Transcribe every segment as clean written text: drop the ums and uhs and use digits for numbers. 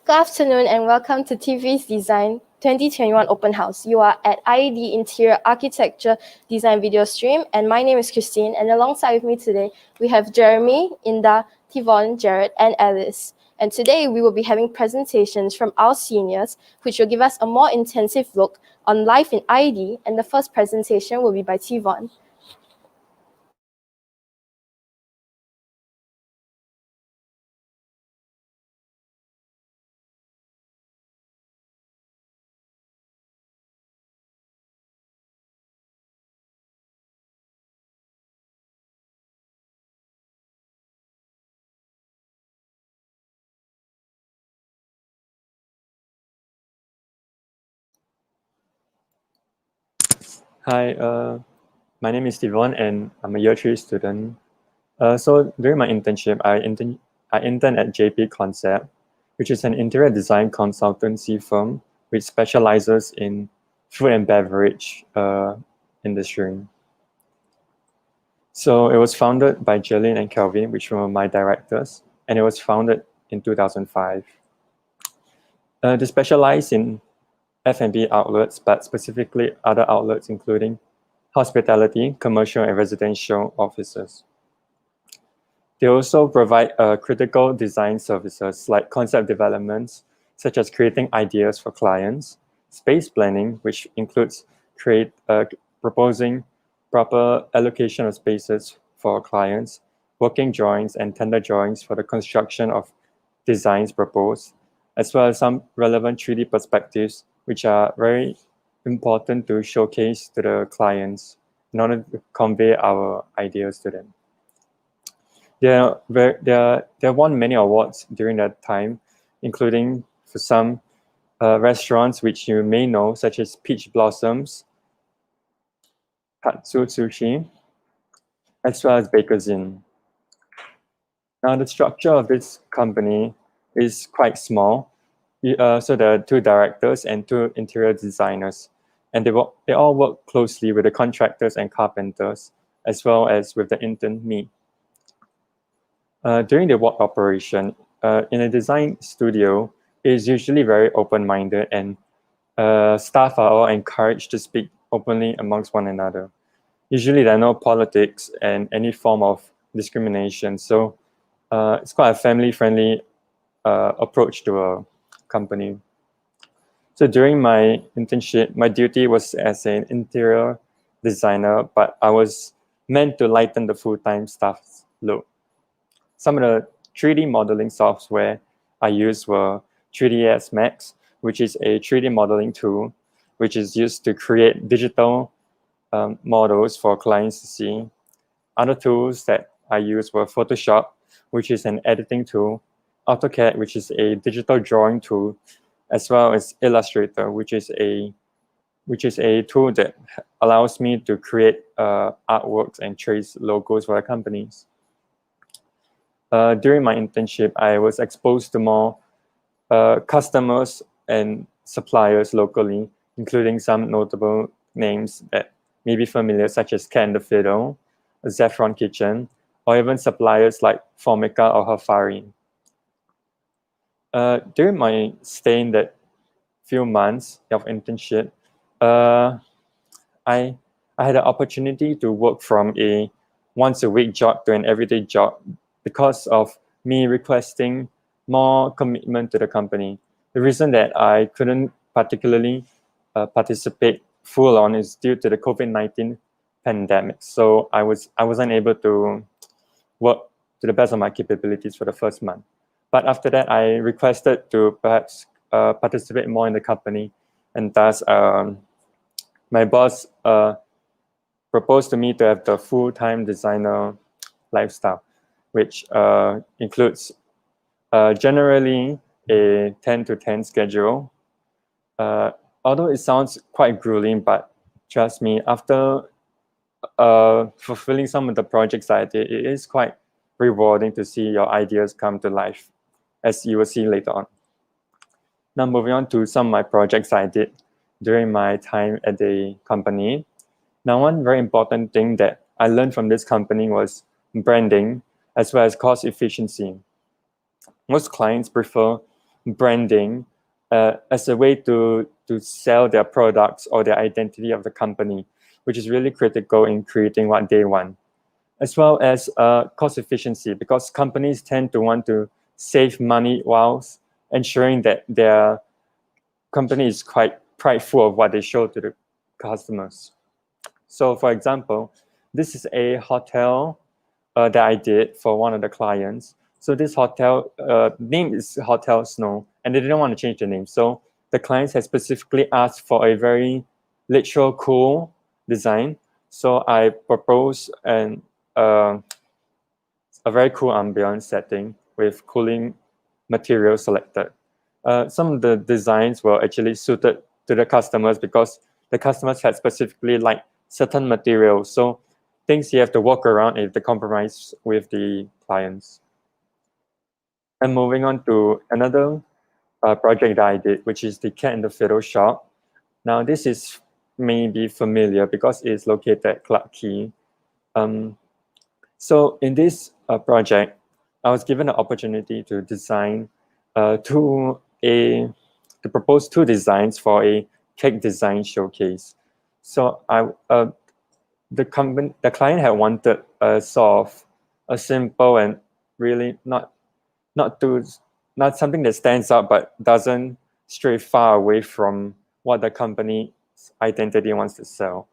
Good afternoon and welcome to TV's Design 2021 Open House. You are at IAD Interior Architecture Design Video Stream, and my name is Christine, and alongside with me today we have Jeremy, Inda, Tivon, Jared, and Alice. And today we will be having presentations from our seniors, which will give us a more intensive look on life in IAD, and the first presentation will be by Tivon. Hi, my name is Tivon and I'm a year 3 student. So during my internship, I interned at JP Concept, which is an interior design consultancy firm which specializes in food and beverage industry. So it was founded by Jillian and Kelvin, which were my directors, and it was founded in 2005. They specialize in F&B outlets, but specifically other outlets including hospitality, commercial and residential offices. They also provide critical design services like concept developments, such as creating ideas for clients, space planning, which includes proposing proper allocation of spaces for clients, working drawings and tender drawings for the construction of designs proposed, as well as some relevant 3D perspectives, which are very important to showcase to the clients in order to convey our ideas to them. They won many awards during that time, including for some restaurants which you may know, such as Peach Blossoms, Katsu Sushi, as well as Baker's Inn. Now, the structure of this company is quite small. So there are 2 directors and 2 interior designers, and they all work closely with the contractors and carpenters, as well as with the intern, me. During the work operation, in a design studio, it is usually very open-minded, and staff are all encouraged to speak openly amongst one another. Usually there are no politics and any form of discrimination, so it's quite a family-friendly approach to a company. So during my internship, my duty was as an interior designer, but I was meant to lighten the full-time staff's load. Some of the 3D modeling software I used were 3ds Max, which is a 3D modeling tool, which is used to create digital models for clients to see. Other tools that I used were Photoshop, which is an editing tool, AutoCAD, which is a digital drawing tool, as well as Illustrator, which is a tool that allows me to create artworks and trace logos for the companies. During my internship, I was exposed to more customers and suppliers locally, including some notable names that may be familiar, such as Cat and the Fiddle, Zephron Kitchen, or even suppliers like Formica or Hafari. During my stay in that few months of internship, I had an opportunity to work from a once-a-week job to an everyday job because of me requesting more commitment to the company. The reason that I couldn't particularly participate full on is due to the COVID-19 pandemic. So I wasn't able to work to the best of my capabilities for the first month. But after that, I requested to perhaps participate more in the company, and thus my boss proposed to me to have the full-time designer lifestyle, which includes generally a 10 to 10 schedule. Although it sounds quite grueling, but trust me, after fulfilling some of the projects I did, it is quite rewarding to see your ideas come to life, as you will see later on. Now moving on to some of my projects I did during my time at the company. Now, one very important thing that I learned from this company was branding, as well as cost efficiency. Most clients prefer branding as a way to sell their products or their identity of the company, which is really critical in creating what they want, as well as cost efficiency, because companies tend to want to save money whilst ensuring that their company is quite prideful of what they show to the customers. So for example, this is a hotel that I did for one of the clients. So this hotel name is Hotel Snow, and they didn't want to change the name. So the clients had specifically asked for a very literal, cool design. So I proposed a very cool ambience setting with cooling materials selected. Some of the designs were actually suited to the customers because the customers had specifically like certain materials. So things you have to walk around if they compromise with the clients. And moving on to another project that I did, which is the Cat and the Fiddle shop. Now this is maybe familiar because it's located at Clarke Quay. So in this project, I was given the opportunity to design to propose two designs for a cake design showcase. So the client had wanted a sort of a simple and really not something that stands out but doesn't stray far away from what the company's identity wants to sell.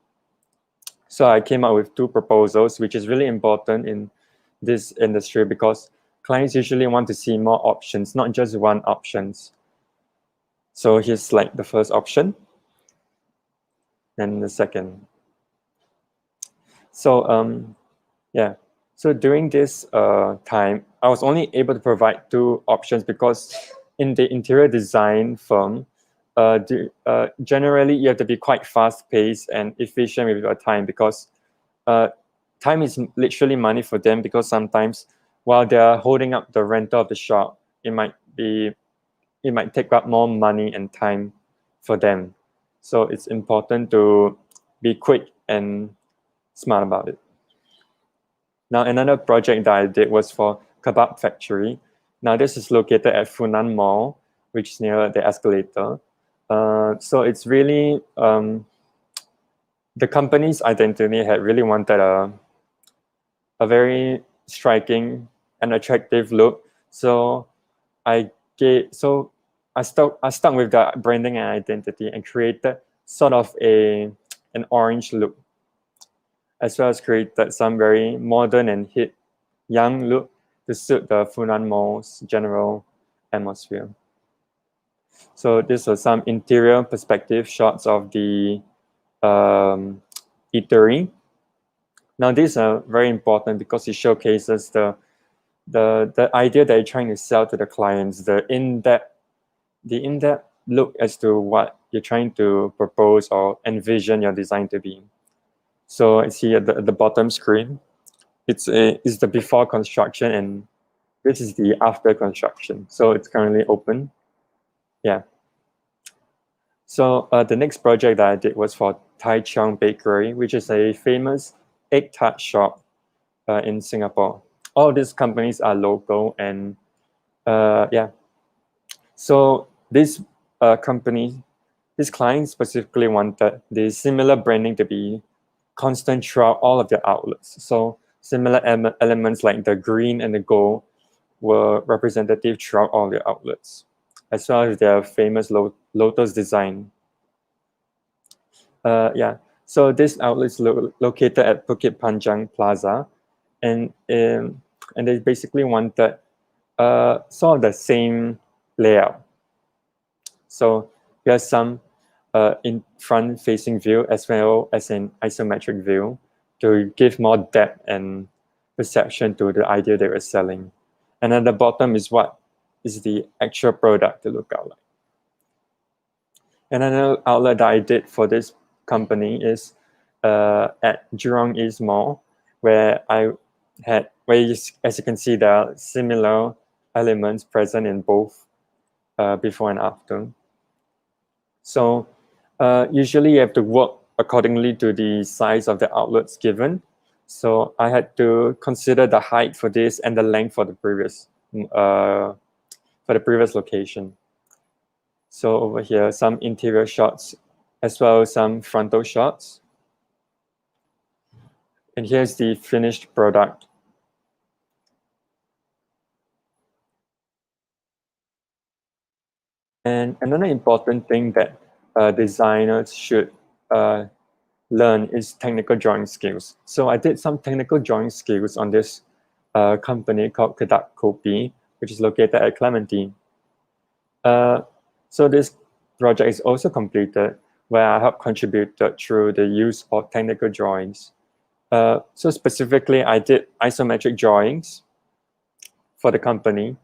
So I came up with two proposals, which is really important in this industry because clients usually want to see more options, not just one options. So here's like the first option and the second. So yeah, so during this time, I was only able to provide two options because in the interior design firm, generally you have to be quite fast-paced and efficient with your time because time is literally money for them, because sometimes while they're holding up the rental of the shop, it might take up more money and time for them. So it's important to be quick and smart about it. Now, another project that I did was for Kebab Factory. Now, this is located at Funan Mall, which is near the escalator. So it's really, the company's identity had really wanted a very striking and attractive look. So I stuck with the branding and identity and created sort of an orange look, as well as created some very modern and hip young look to suit the Funan Mall's general atmosphere. So these are some interior perspective shots of the eatery. Now these are very important because it showcases the idea that you're trying to sell to the clients, the in-depth look as to what you're trying to propose or envision your design to be. So I see at the bottom screen, it's the before construction, and this is the after construction. So it's currently open. Yeah. So the next project that I did was for Tai Cheong Bakery, which is a famous egg tart shop in Singapore. All these companies are local, and yeah. So this client specifically wanted the similar branding to be constant throughout all of their outlets. So similar elements like the green and the gold were representative throughout all their outlets, as well as their famous lotus design. Yeah, so this outlet is located at Bukit Panjang Plaza, and they basically wanted sort of the same layout. So here's some in front-facing view as well as an isometric view to give more depth and perception to the idea they were selling. And at the bottom is what is the actual product to look out like. Another outlet that I did for this company is at Jurong East Mall, where as you can see, there are similar elements present in both before and after. So usually you have to work accordingly to the size of the outlets given. So I had to consider the height for this and the length for the previous location. So over here, some interior shots as well as some frontal shots. And here's the finished product. And another important thing that designers should learn is technical drawing skills. So I did some technical drawing skills on this company called Kadak Kopi, which is located at Clementi. So this project is also completed where I have contributed through the use of technical drawings. So specifically, I did isometric drawings for the company.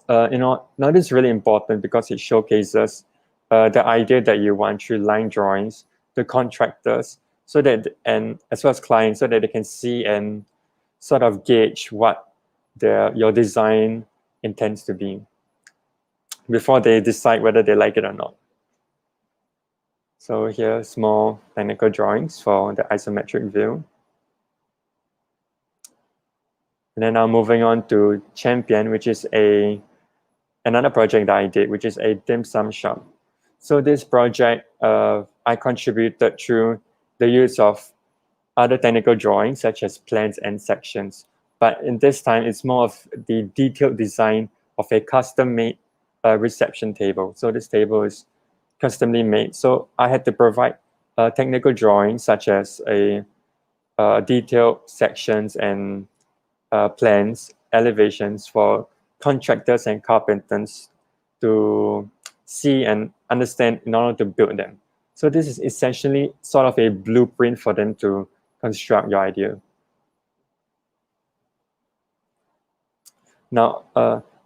Now this is really important because it showcases the idea that you want through line drawings to contractors, so that, and as well as clients, so that they can see and sort of gauge what your design intends to be before they decide whether they like it or not. So here, small technical drawings for the isometric view. And then now moving on to Champion, which is another project that I did, which is a dim sum shop. So this project, I contributed through the use of other technical drawings, such as plans and sections. But in this time, it's more of the detailed design of a custom-made reception table. So this table is customly made. So I had to provide technical drawings, such as detailed sections and plans, elevations for contractors and carpenters to see and understand in order to build them. So this is essentially sort of a blueprint for them to construct your idea. Now,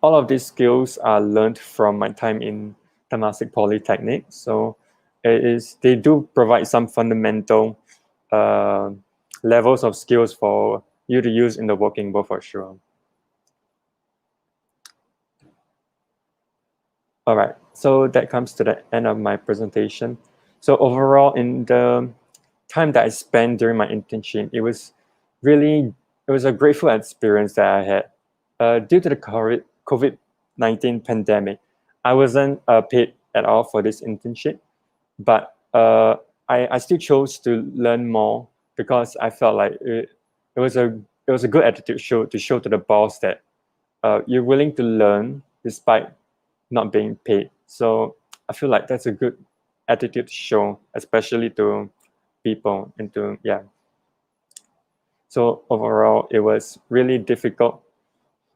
all of these skills are learned from my time in Temasek Polytechnic. So they do provide some fundamental levels of skills for you to use in the working world for sure. All right, so that comes to the end of my presentation. So overall, in the time that I spent during my internship, it was a grateful experience that I had. Due to the COVID-19 pandemic, I wasn't paid at all for this internship, but I still chose to learn more because I felt like it was a good attitude to show to the boss that you're willing to learn despite not being paid. So I feel like that's a good attitude to show, especially to people and to, yeah. So overall, it was really difficult.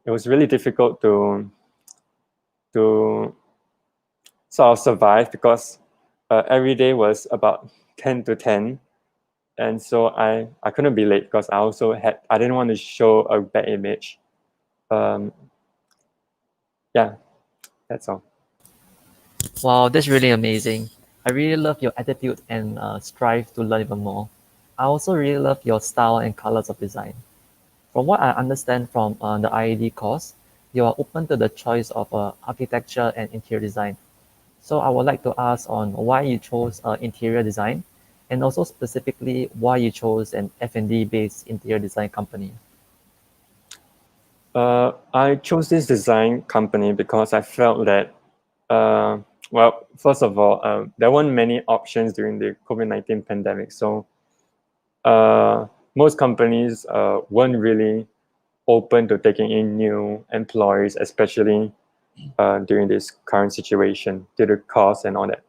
It was really difficult to sort of survive because every day was about 10 to 10. And so I couldn't be late because I didn't want to show a bad image. Yeah, that's all. Wow, that's really amazing. I really love your attitude and strive to learn even more. I also really love your style and colors of design. From what I understand from the IAD course, you are open to the choice of architecture and interior design. So I would like to ask on why you chose interior design, and also specifically why you chose an F&D based interior design company. I chose this design company because I felt that, well, first of all, there weren't many options during the COVID-19 pandemic. So most companies weren't really open to taking in new employees, especially during this current situation due to cost and all that.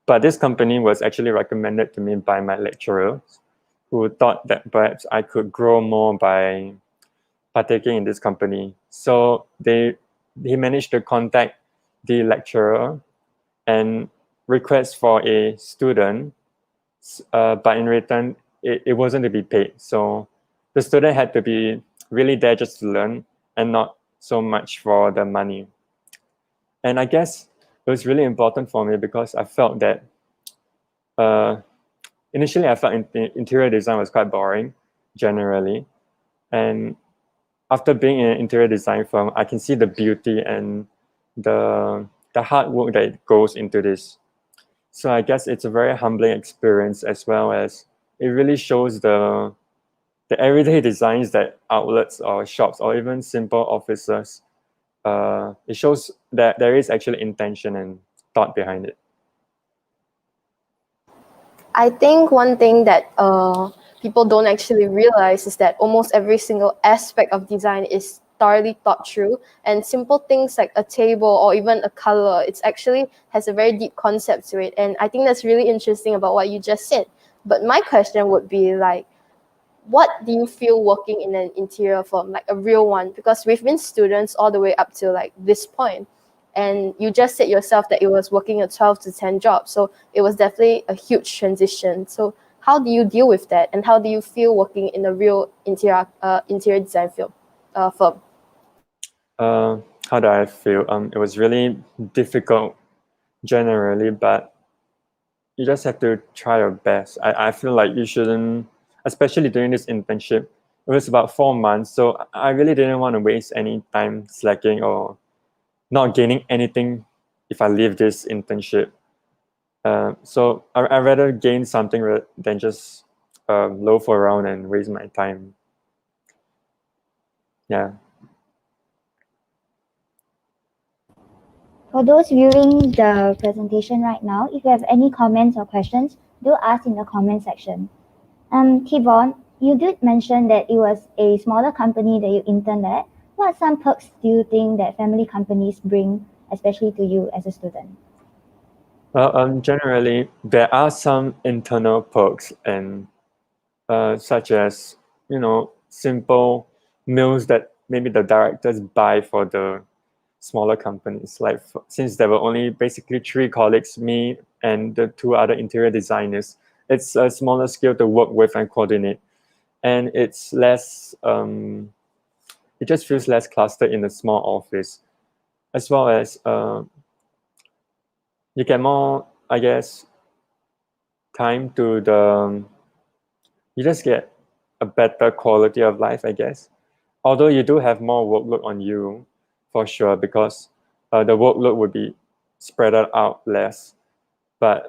But this company was actually recommended to me by my lecturer, who thought that perhaps I could grow more by partaking in this company. So he managed to contact the lecturer and request for a student, but in return, it wasn't to be paid. So the student had to be really there just to learn and not so much for the money. And I guess it was really important for me because I felt that initially I felt interior design was quite boring generally. And after being in an interior design firm, I can see the beauty and the hard work that goes into this. So I guess it's a very humbling experience, as well as it really shows the everyday designs that outlets or shops or even simple offices. It shows that there is actually intention and thought behind it? I think one thing that people don't actually realize is that almost every single aspect of design is thoroughly thought through, and simple things like a table or even a color, it's actually has a very deep concept to it. And I think that's really interesting about what you just said. But my question would be like, what do you feel working in an interior firm, like a real one? Because we've been students all the way up to like this point, and you just said yourself that it was working a 12 to 10 job, so it was definitely a huge transition. So how do you deal with that, and how do you feel working in a real interior design firm? How do I feel? It was really difficult generally, but you just have to try your best. I feel like you shouldn't, especially during this internship. It was about 4 months, so I really didn't want to waste any time slacking or not gaining anything if I leave this internship. So I rather gain something than just loaf around and waste my time. Yeah. For those viewing the presentation right now, if you have any comments or questions, do ask in the comment section. Tivon, you did mention that it was a smaller company that you interned at. What are some perks do you think that family companies bring, especially to you as a student? Well, generally, there are some internal perks, and such as simple meals that maybe the directors buy for the smaller companies. Like since there were only basically 3 colleagues, me and the 2 other interior designers, it's a smaller scale to work with and coordinate, and it's less. It just feels less clustered in a small office, as well as you get more, I guess, time to the. You just get a better quality of life, I guess. Although you do have more workload on you, for sure, because the workload would be spread out less. But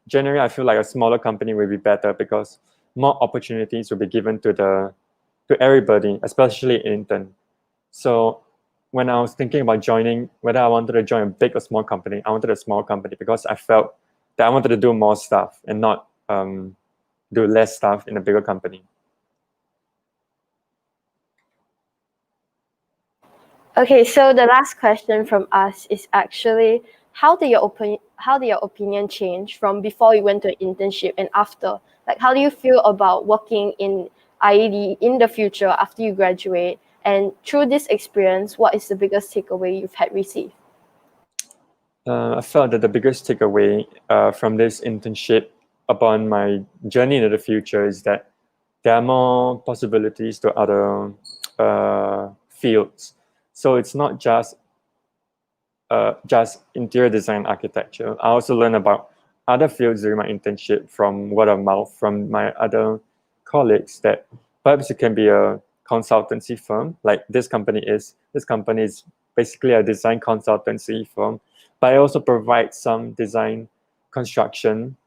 generally, I feel like a smaller company will be better because more opportunities will be given to everybody, especially intern. So when I was thinking about joining, whether I wanted to join a big or small company, I wanted a small company because I felt that I wanted to do more stuff and not do less stuff in a bigger company. Okay, so the last question from us is actually, how did your opinion change from before you went to an internship and after? Like, how do you feel about working in IAD in the future after you graduate? And through this experience, what is the biggest takeaway you've had received? I felt that the biggest takeaway from this internship upon my journey into the future is that there are more possibilities to other fields. So it's not just interior design architecture. I also learned about other fields during my internship from word of mouth from my other colleagues that perhaps it can be a consultancy firm like this company is. This company is basically a design consultancy firm, but it also provides some design construction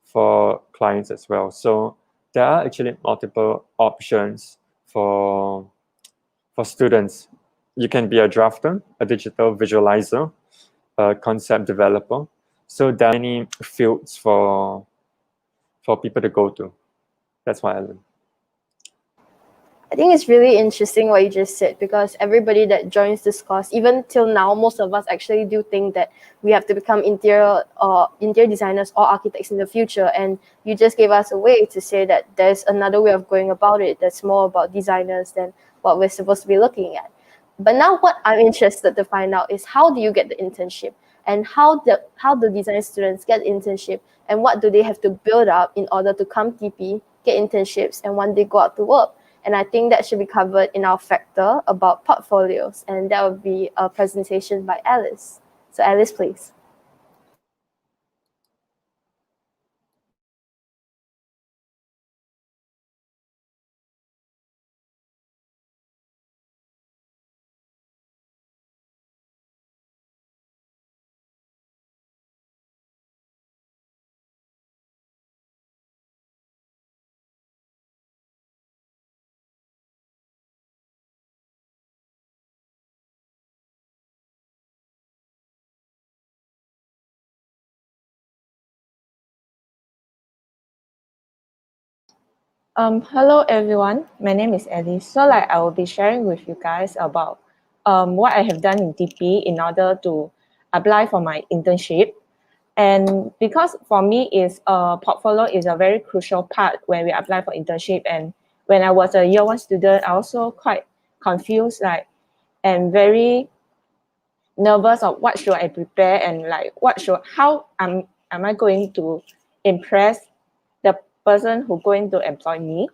for clients as well. So there are actually multiple options for students. You can be a drafter, a digital visualizer, a concept developer. So there are many fields for people to go to. That's what I learned. I think it's really interesting what you just said, because everybody that joins this course, even till now, most of us actually do think that we have to become interior designers or architects in the future. And you just gave us a way to say that there's another way of going about it that's more about designers than what we're supposed to be looking at. But now what I'm interested to find out is, how do you get the internship, and how the design students get internship, and what do they have to build up in order to come TP, get internships, and one day go out to work. And I think that should be covered in our factor about portfolios, and that would be a presentation by Alice. So Alice, please. Hello everyone, my name is Ellie. So I will be sharing with you guys about what I have done in TP in order to apply for my internship. And because for me is portfolio is a very crucial part when we apply for internship. And when I was a year one student, I also quite confused and very nervous of what should I prepare and how am I going to impress the person who going to employ me.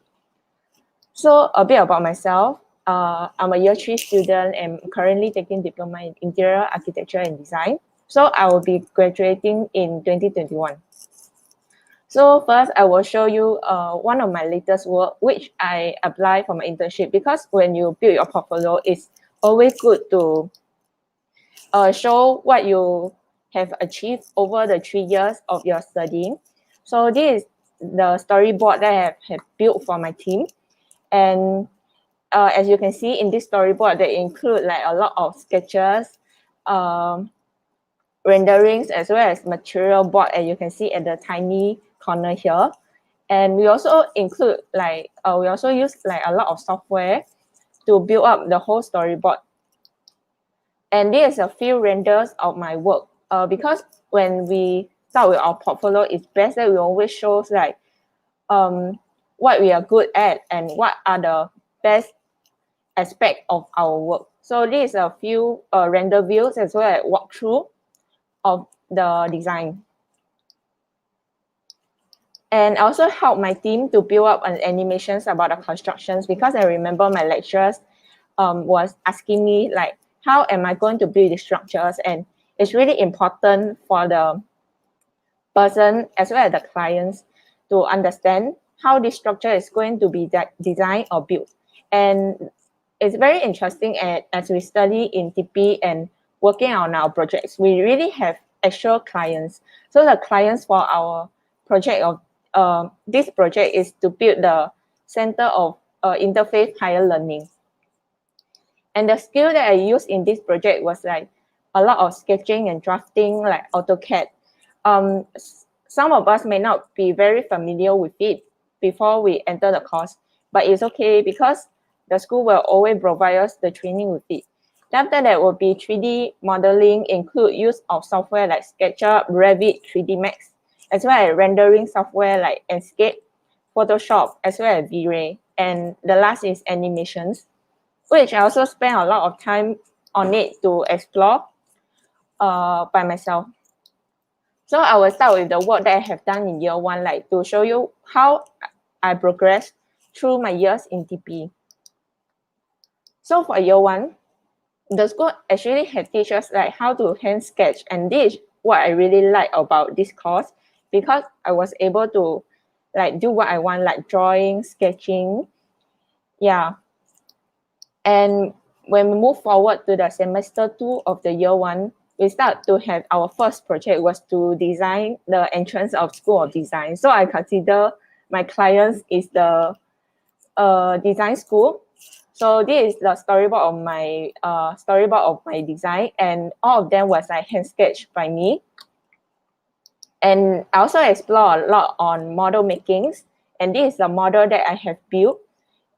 So a bit about myself. I'm a year 3 student and currently taking diploma in interior architecture and design. So I will be graduating in 2021. So first, I will show you one of my latest work, which I apply for my internship, because when you build your portfolio, it's always good to show what you have achieved over the 3 years of your studying. So this is the storyboard that I have built for my team. And as you can see in this storyboard, they include like a lot of sketches, renderings, as well as material board, as you can see at the tiny corner here. And we also include we also use like a lot of software to build up the whole storyboard. And this is a few renders of my work. Because when we start with our portfolio, it's best that we always show what we are good at and what are the best aspect of our work. So this is a few render views as well as walkthrough of the design. And I also help my team to build up animations about the constructions, because I remember my lecturers was asking me like, how am I going to build the structures? And it's really important for the person as well as the clients to understand how this structure is going to be designed or built. And it's very interesting as we study in TP and working on our projects, we really have actual clients. So the clients for our project of this project is to build the Center of Interfaith Higher Learning. And the skill that I used in this project was like a lot of sketching and drafting, like AutoCAD. Some of us may not be very familiar with it before we enter the course, but it's okay because the school will always provide us the training with it. After that will be 3D modeling, include use of software like SketchUp, Revit, 3D Max, as well as rendering software like Enscape, Photoshop, as well as V-Ray. And the last is animations, which I also spend a lot of time on it to explore by myself. So I will start with the work that I have done in year one, like to show you how I progressed through my years in TP. So for year one, the school actually had teach us like how to hand sketch, and this is what I really like about this course, because I was able to like do what I want, like drawing, sketching, yeah. And when we move forward to the semester 2 of the year one, we start to have our first project was to design the entrance of School of Design. So I consider my clients is the design school. So this is the storyboard of my design, and all of them was like hand sketched by me. And I also explore a lot on model makings, and this is the model that I have built.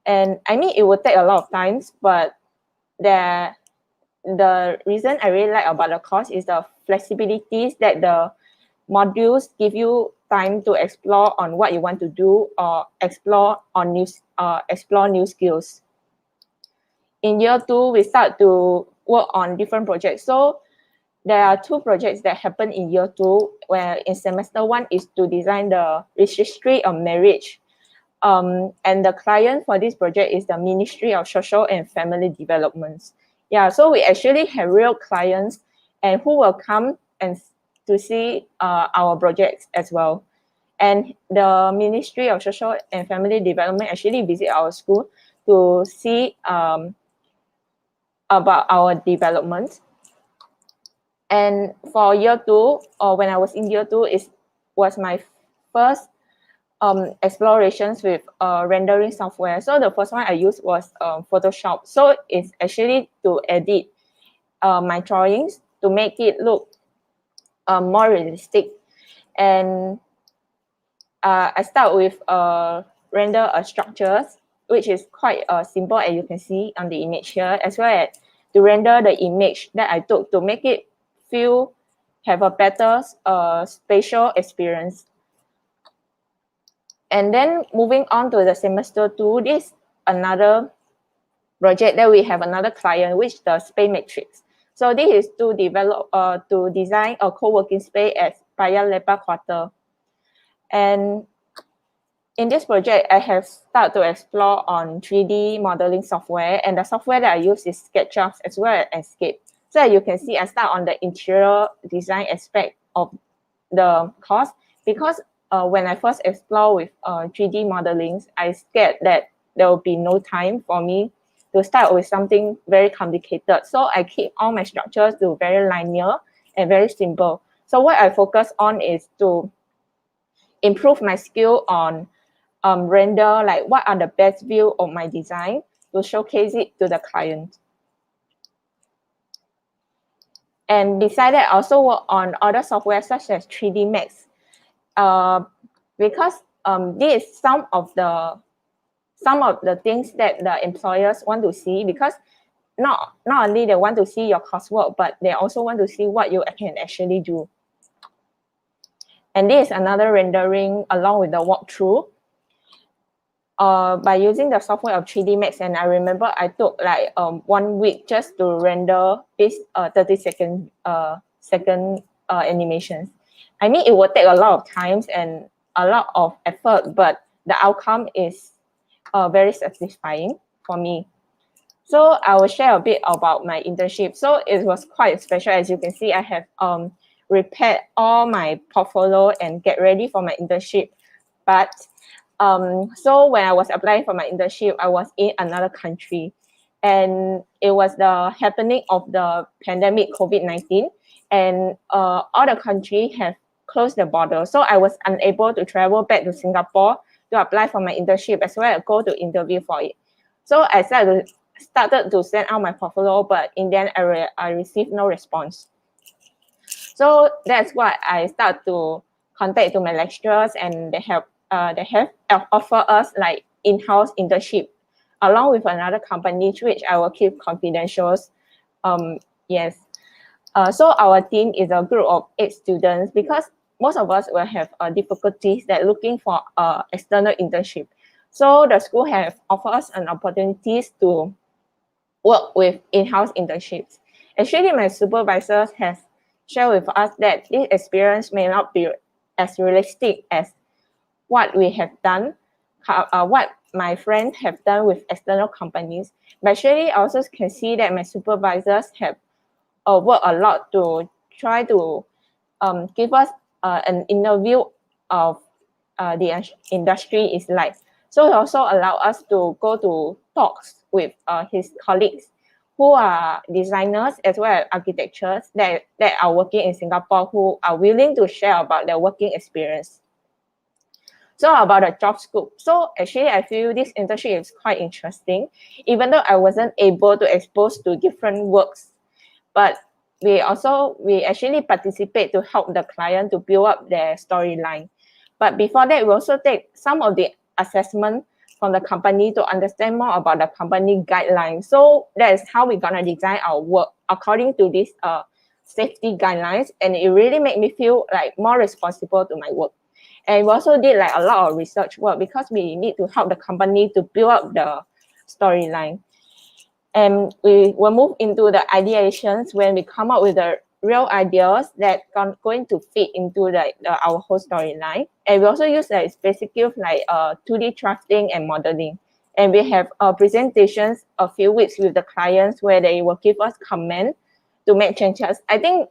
And I mean, it will take a lot of times, but the reason I really like about the course is the flexibilities that the modules give you time to explore on what you want to do or explore new skills. In year 2, we start to work on different projects. So there are 2 projects that happen in year 2, where in semester 1 is to design the registry of marriage. And the client for this project is the Ministry of Social and Family Development. Yeah, so we actually have real clients and who will come and to see our projects as well. And the Ministry of Social and Family Development actually visit our school to see about our development. And for year 2, or when I was in year 2, was my first explorations with rendering software. So the first one I used was Photoshop. So it's actually to edit my drawings to make it look more realistic. And I start with render a structures, which is quite simple, as you can see on the image here, as well as to render the image that I took to make it have a better spatial experience. And then moving on to the semester 2, this is another project that we have another client, which the space matrix. So this is to design a co-working space at Paya Lebar Quarter. And in this project, I have started to explore on 3D modeling software, and the software that I use is SketchUp as well as Escape. So you can see I start on the interior design aspect of the course, because when I first explore with 3D modeling, I scared that there will be no time for me to start with something very complicated. So I keep all my structures to very linear and very simple. So what I focus on is to improve my skill on render, like what are the best view of my design to showcase it to the client. And besides that, I also work on other software such as 3D Max, because this is some of the things that the employers want to see, because not only they want to see your coursework, but they also want to see what you can actually do. And this is another rendering along with the walkthrough. By using the software of 3D Max, and I remember I took like 1 week just to render this 30-second animations. I mean, it will take a lot of time and a lot of effort, but the outcome is very satisfying for me. So I will share a bit about my internship. So it was quite special. As you can see, I have prepared all my portfolio and get ready for my internship. But so when I was applying for my internship, I was in another country, and it was the happening of the pandemic COVID-19, and all the countries have closed the border. So I was unable to travel back to Singapore to apply for my internship as well as go to interview for it. So I started to send out my portfolio, but in the end, I received no response. So that's why I start to contact to my lecturers, and they have offered us like in-house internship along with another company, which I will keep confidential. Yes. So our team is a group of 8 students, because most of us will have difficulties that looking for external internship. So the school have offered us an opportunities to work with in-house internships. Actually, my supervisors has shared with us that this experience may not be as realistic as what we have done, what my friends have done with external companies. But actually, I also can see that my supervisors have worked a lot to try to give us an interview of the industry is like. So he also allow us to go to talks with his colleagues who are designers as well as architects that are working in Singapore, who are willing to share about their working experience. So about the job scope. So actually, I feel this internship is quite interesting, even though I wasn't able to expose to different works. But we actually participate to help the client to build up their storyline. But before that, we also take some of the assessment from the company to understand more about the company guidelines. So that is how we're gonna design our work according to these safety guidelines, and it really made me feel like more responsible to my work. And we also did like a lot of research work, because we need to help the company to build up the storyline. And we will move into the ideations when we come up with the real ideas that are going to fit into our whole storyline. And we also use like basic skills like 2D drafting and modeling. And we have presentations a few weeks with the clients where they will give us comment to make changes. I think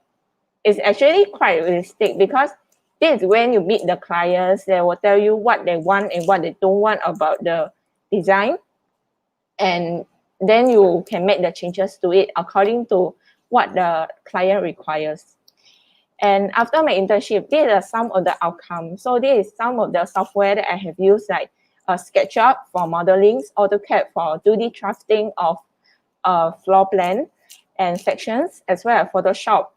it's actually quite realistic, because this is when you meet the clients, they will tell you what they want and what they don't want about the design. And then you can make the changes to it according to what the client requires. And after my internship, these are some of the outcomes. So this is some of the software that I have used, like SketchUp for modeling, AutoCAD for 2D drafting of floor plan and sections, as well as Photoshop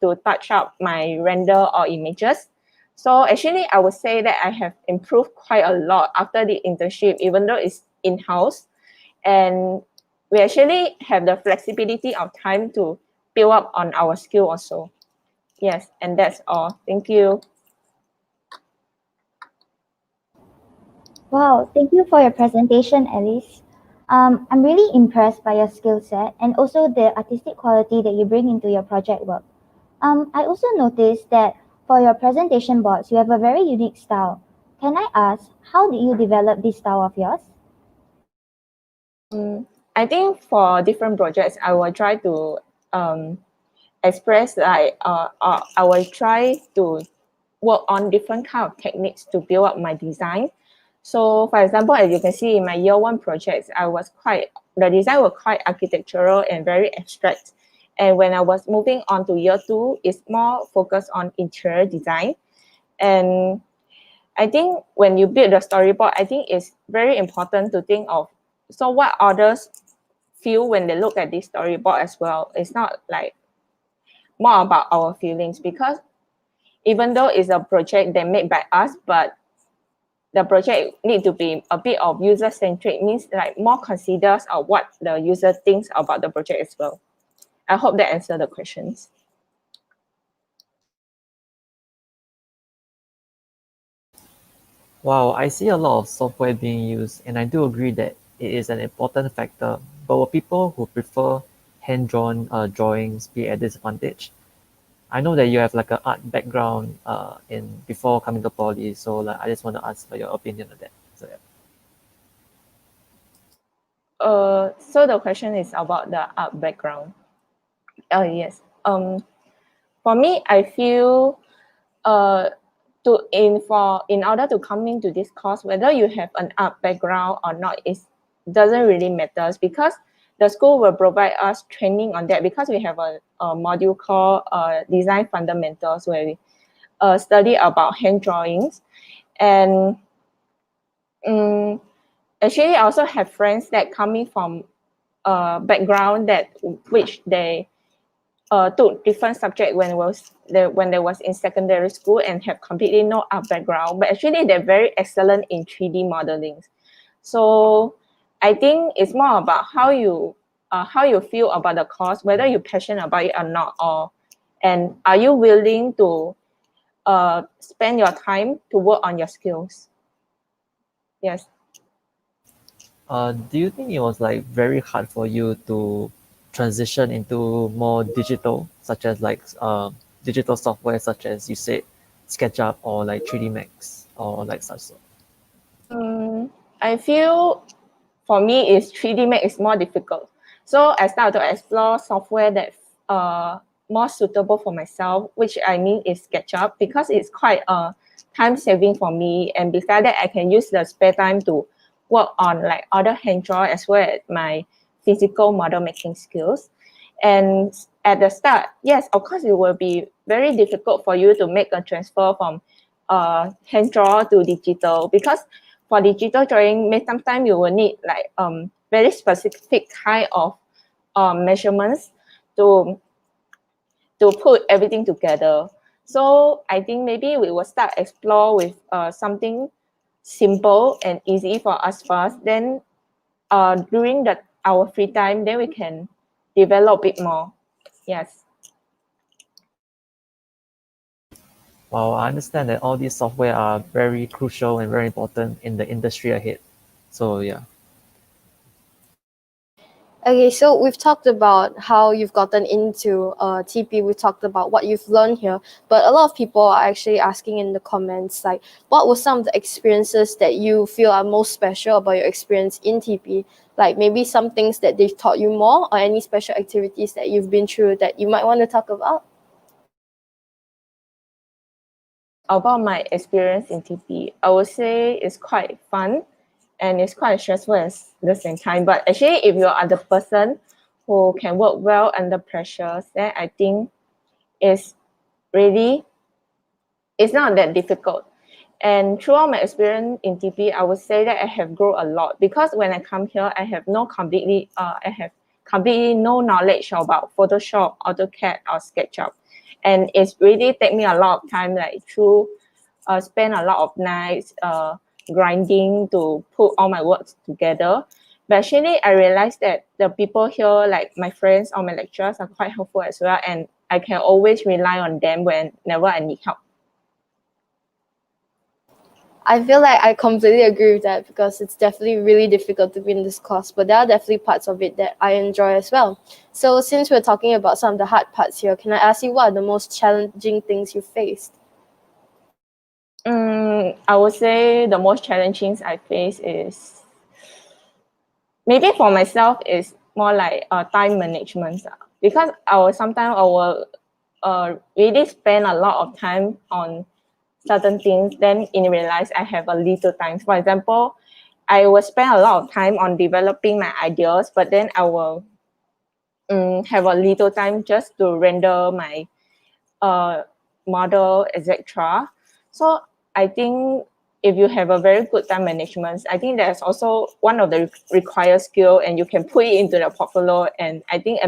to touch up my render or images. So actually, I would say that I have improved quite a lot after the internship, even though it's in-house. And we actually have the flexibility of time to build up on our skill also. Yes, and that's all. Thank you. Wow, thank you for your presentation, Alice. I'm really impressed by your skill set and also the artistic quality that you bring into your project work. I also noticed that for your presentation boards, you have a very unique style. Can I ask, how did you develop this style of yours? I think for different projects, I will try to express I will try to work on different kind of techniques to build up my design. So for example, as you can see in my year one projects, the design was quite architectural and very abstract. And when I was moving on to year two, it's more focused on interior design. And I think when you build the storyboard, I think it's very important to think of, so what others feel when they look at this storyboard as well. It's not like more about our feelings, because even though it's a project that made by us, but the project need to be a bit of user-centric, means like more considers of what the user thinks about the project as well. I hope that answered the questions. Wow, I see a lot of software being used, and I do agree that it is an important factor. But will people who prefer hand-drawn drawings be at disadvantage? I know that you have like an art background in before coming to poly, so like I just want to ask for your opinion on that. So yeah. So the question is about the art background. Yes. For me, I feel in order to come into this course, whether you have an art background or not, it doesn't really matter, because the school will provide us training on that, because we have a module called Design Fundamentals, where we study about hand drawings. And actually, I also have friends that coming from background that which they took different subject when they was in secondary school and have completely no art background, but actually they're very excellent in 3D modeling. So I think it's more about how you feel about the course, whether you're passionate about it or not, and are you willing to spend your time to work on your skills. Yes. Do you think it was like very hard for you to transition into more digital, such as like digital software, such as you said, SketchUp or like 3D Max or like such? I feel for me is 3D Max is more difficult. So I started to explore software that more suitable for myself, which I mean is SketchUp, because it's quite time saving for me. And besides that, I can use the spare time to work on like other hand draw as well as my physical model making skills. And at the start, yes, of course, it will be very difficult for you to make a transfer from hand draw to digital, because for digital drawing, sometimes you will need like very specific kind of measurements to put everything together. So I think maybe we will start explore with something simple and easy for us first. Then during our free time, then we can develop it more. Yes. Wow, I understand that all these software are very crucial and very important in the industry ahead. So yeah. Okay, so we've talked about how you've gotten into TP. We talked about what you've learned here, but a lot of people are actually asking in the comments, like, what were some of the experiences that you feel are most special about your experience in TP? Like maybe some things that they've taught you more, or any special activities that you've been through that you might want to talk about? About my experience in TP, I would say it's quite fun and it's quite stressful at the same time. But actually, if you are the person who can work well under pressure, then I think it's really, it's not that difficult. And throughout my experience in TP, I would say that I have grown a lot, because when I come here, I have completely no knowledge about Photoshop, AutoCAD, or SketchUp. And it's really take me a lot of time, like through spend a lot of nights grinding to put all my works together. But actually, I realized that the people here, like my friends or my lecturers, are quite helpful as well, and I can always rely on them whenever I need help. I feel like I completely agree with that because it's definitely really difficult to be in this course, but there are definitely parts of it that I enjoy as well. So since we're talking about some of the hard parts here, can I ask you what are the most challenging things you faced? I would say the most challenging I face is maybe for myself is more like time management because sometimes I will really spend a lot of time on certain things. Then in real life, I have a little time. For example, I will spend a lot of time on developing my ideas, but then I will have a little time just to render my model, etc. So I think if you have a very good time management, I think that's also one of the required skill, and you can put it into the portfolio. And I think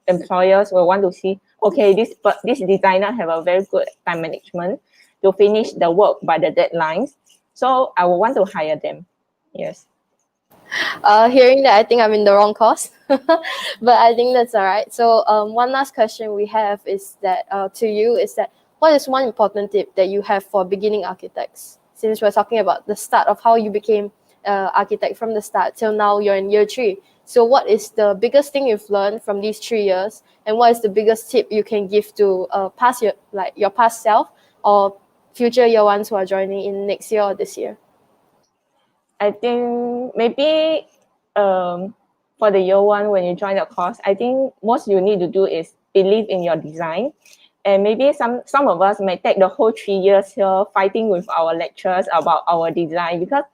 employers will want to see, okay, this designer have a very good time management to finish the work by the deadlines. So I will want to hire them. Yes. Hearing that, I think I'm in the wrong course, but I think that's all right. So one last question we have is that to you is that what is one important tip that you have for beginning architects? Since we're talking about the start of how you became architect from the start till now you're in year 3. So what is the biggest thing you've learned from these 3 years, and what is the biggest tip you can give to your past self or future year ones who are joining in next year or this year? I think maybe for the year one, when you join the course, I think most you need to do is believe in your design. And maybe some of us may take the whole 3 years here fighting with our lecturers about our design, because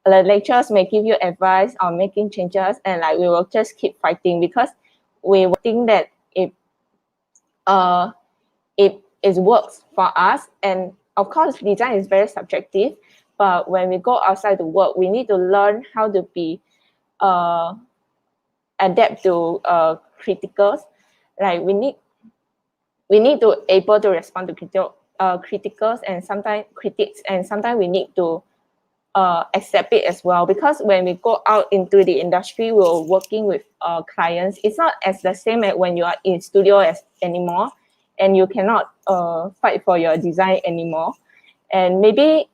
the lecturers may give you advice on making changes, and like we will just keep fighting because we will think that it works for us. And of course, design is very subjective, but when we go outside to work, we need to learn how to be adapt to criticals. Like we need to able to respond to criticals and sometimes critics, and sometimes we need to accept it as well, because when we go out into the industry, we're working with clients. It's not as the same as when you are in studio anymore, and you cannot fight for your design anymore. And maybe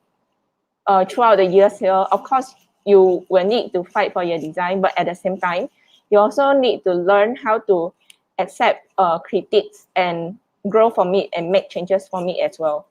throughout the years here, of course, you will need to fight for your design, but at the same time, you also need to learn how to accept critics and grow from it and make changes from it as well.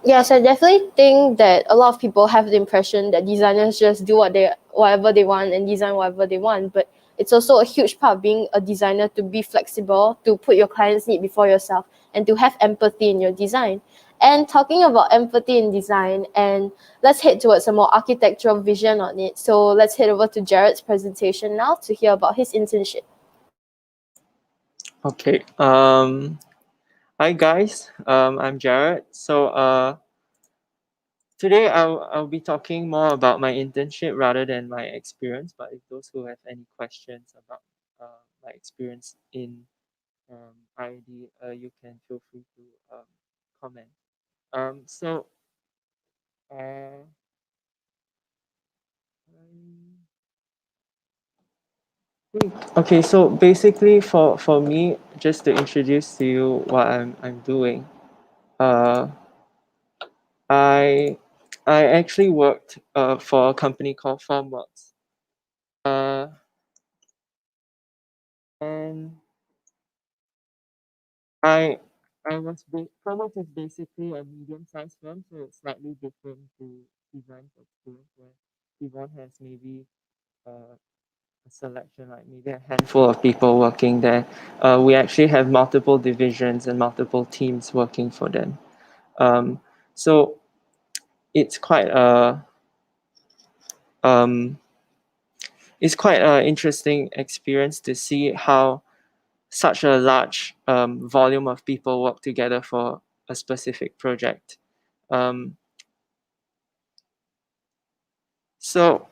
Yes, I definitely think that a lot of people have the impression that designers just do whatever they want and design whatever they want. But it's also a huge part of being a designer to be flexible, to put your client's need before yourself, and to have empathy in your design. And talking about empathy in design, and let's head towards a more architectural vision on it. So let's head over to Jared's presentation now to hear about his internship. Okay. Hi guys. I'm Jared. So today I'll be talking more about my internship rather than my experience. But if those who have any questions about my experience in IAD, you can feel free to comment. So okay, so basically for me, just to introduce to you what I'm doing, uh, I actually worked for a company called Formworks, and I Formworks is basically a medium-sized firm, so it's slightly different to Tivon's experience, where Tivon has maybe a selection, like maybe a handful of people working there. We actually have multiple divisions and multiple teams working for them. So it's quite an interesting experience to see how such a large volume of people work together for a specific project. So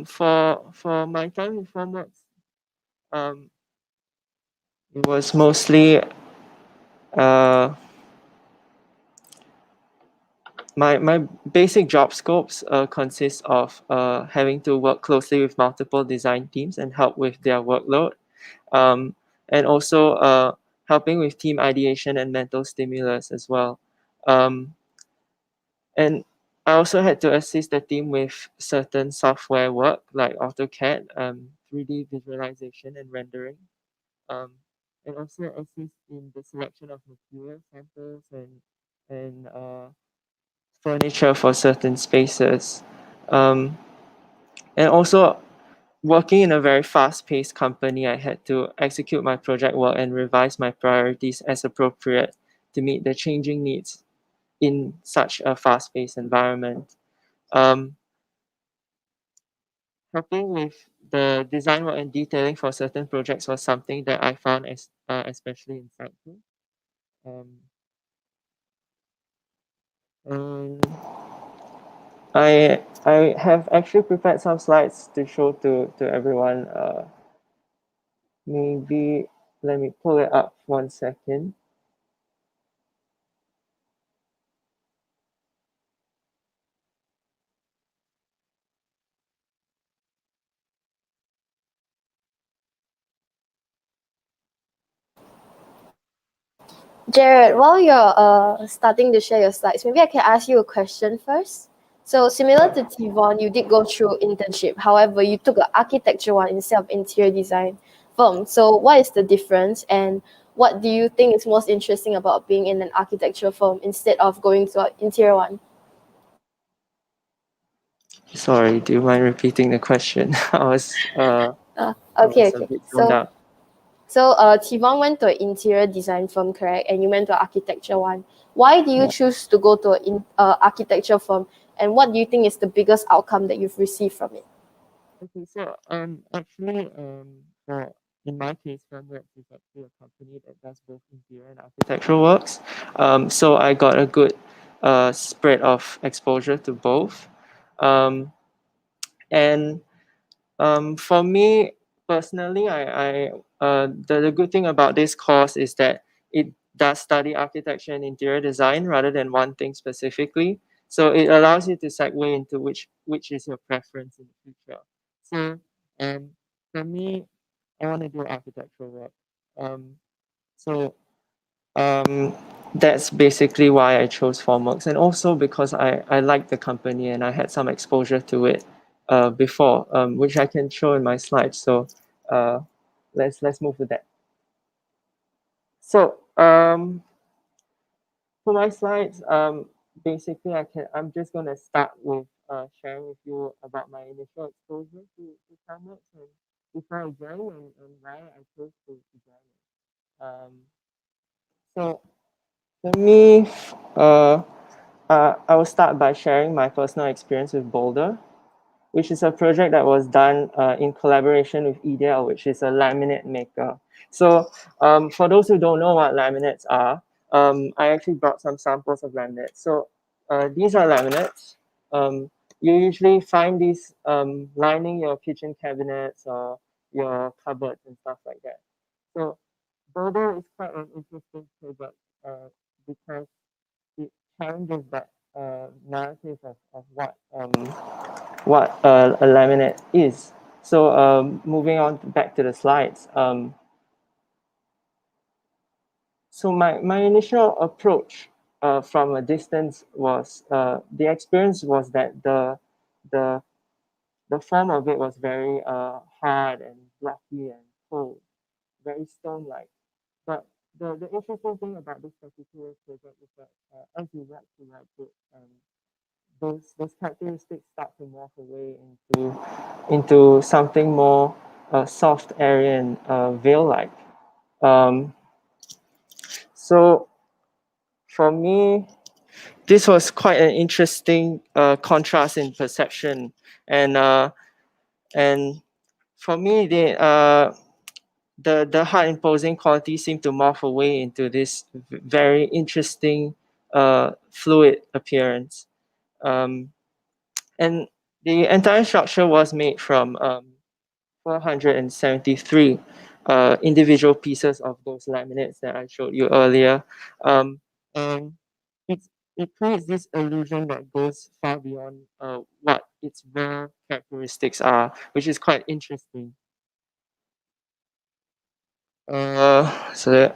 for my time in Formworks, it was mostly my basic job scopes consist of having to work closely with multiple design teams and help with their workload, and also helping with team ideation and mental stimulus as well. And I also had to assist the team with certain software work like AutoCAD, 3D visualization and rendering, um, and also assist in the selection of material samples and furniture for certain spaces. Um, and also working in a very fast-paced company, I had to execute my project work and revise my priorities as appropriate to meet the changing needs in such a fast-paced environment. Um, Helping with the design work and detailing for certain projects was something that I found especially insightful. Um, and I have actually prepared some slides to show to everyone. Maybe let me pull it up 1 second. Jared, while you're starting to share your slides, maybe I can ask you a question first. So similar to Tivon, you did go through internship. However, you took an architecture one instead of interior design firm. So what is the difference, and what do you think is most interesting about being in an architecture firm instead of going to an interior one? Sorry, do you mind repeating the question? I was Okay, I was a okay. bit zoned out. So Tivon went to an interior design firm, correct? And you went to an architecture one. Why do you Yeah. choose to go to an architecture firm? And what do you think is the biggest outcome that you've received from it? Okay, so actually for in my case, Firmworks is actually a company that does both interior and architectural works. So I got a good spread of exposure to both. Um, and For me personally, the good thing about this course is that it does study architecture and interior design rather than one thing specifically. So it allows you to segue into which is your preference in the future. So for me, I want to do architectural work. Um, so um, that's basically why I chose Formworks, and also because I like the company and I had some exposure to it before, which I can show in my slides. So uh, let's move to that. So for my slides, basically I'm just gonna start with sharing with you about my initial exposure to Formworks and before I joined and why I chose to join it. So for me, I will start by sharing my personal experience with Boulder, which is a project that was done in collaboration with EDL, which is a laminate maker. So for those who don't know what laminates are, I actually brought some samples of laminates. So these are laminates. You usually find these lining your kitchen cabinets or your cupboards and stuff like that. So Boulder is quite an interesting project because it challenges that narrative of what a laminate is. So moving on back to the slides. So my initial approach from a distance was the experience was that the the form of it was very hard and blocky and cold, very stone-like. But the interesting thing about this particular project is that as you work towards it, those characteristics start to morph away into something more soft, airy, and veil-like. Um, so for me, this was quite an interesting contrast in perception, and for me, the hard imposing quality seemed to morph away into this very interesting fluid appearance. Um, and the entire structure was made from 473 individual pieces of those laminates that I showed you earlier. And it creates this illusion that goes far beyond what its raw characteristics are, which is quite interesting. So that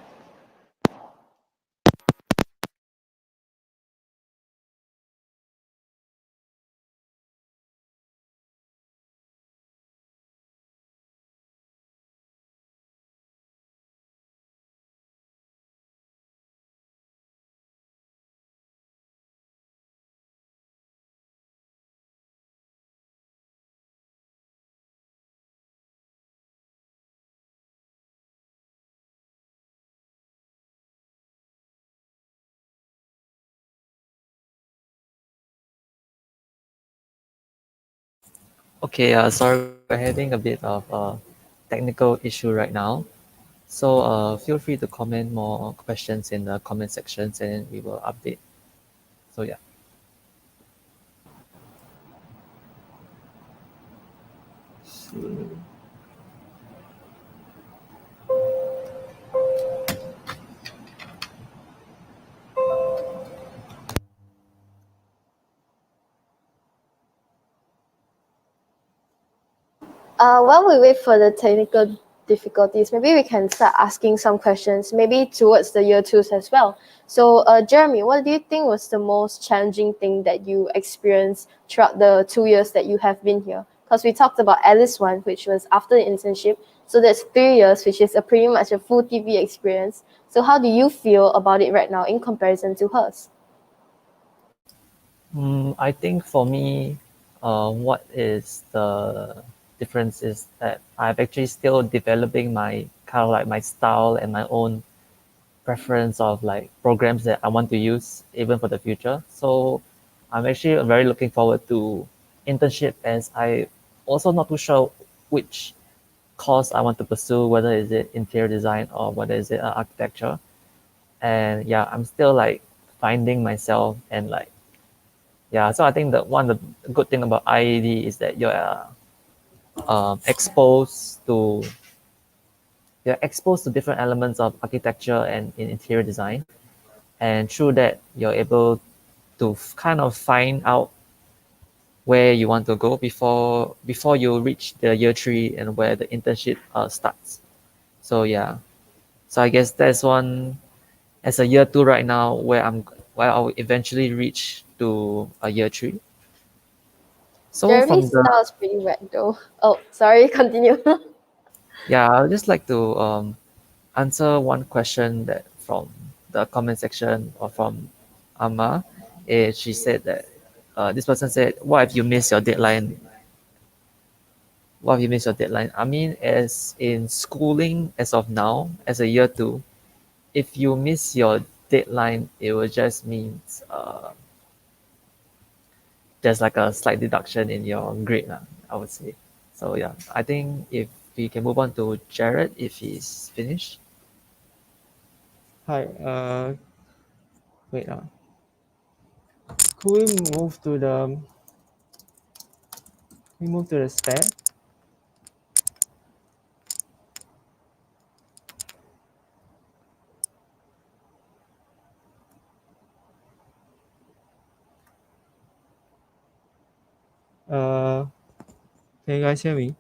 Okay, sorry, we're having a bit of a technical issue right now. So feel free to comment more questions in the comment sections and we will update. So yeah. While we wait for the technical difficulties, maybe we can start asking some questions, maybe towards the year twos as well. So, Jeremy, what do you think was the most challenging thing that you experienced throughout the 2 years that you have been here? Because we talked about Alice one, which was after the internship. So that's 3 years, which is pretty much a full TV experience. So how do you feel about it right now in comparison to hers? I think for me, what is the difference is that I'm actually still developing my kind of like my style and my own preference of like programs that I want to use even for the future. So I'm actually very looking forward to internship as I also not too sure which course I want to pursue, whether is it interior design or whether is it architecture. And yeah, I'm still like finding myself and like yeah, so I think that one of the good thing about IAD is that exposed to you're exposed to different elements of architecture and in interior design, and through that you're able to kind of find out where you want to go before you reach the year three and where the internship starts. So yeah, so I guess that's one as a year two right now where I'll eventually reach to a year three. So from Jeremy's the style is pretty wet though. Oh, sorry, continue. yeah, I would just like to answer one question that from the comment section or from Amma. She said that this person said, "What if you miss your deadline? What if you miss your deadline?" I mean, as in schooling, as of now, as a year two, if you miss your deadline, it will just means there's like a slight deduction in your grade, I would say. So yeah, I think if we can move on to Jared if he's finished. hi. Wait. Could we move to the spec? Uh, can you guys hear me?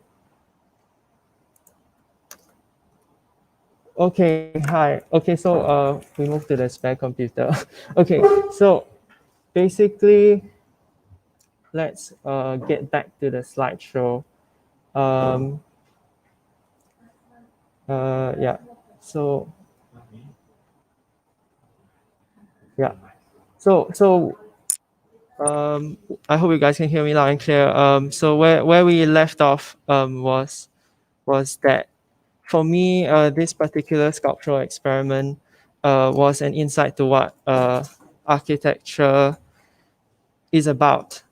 Okay, hi. Okay, so we move to the spare computer. Okay, so basically, let's get back to the slideshow. Um, yeah. So yeah. So I hope you guys can hear me loud and clear. So where we left off was that for me, this particular sculptural experiment was an insight to what architecture is about.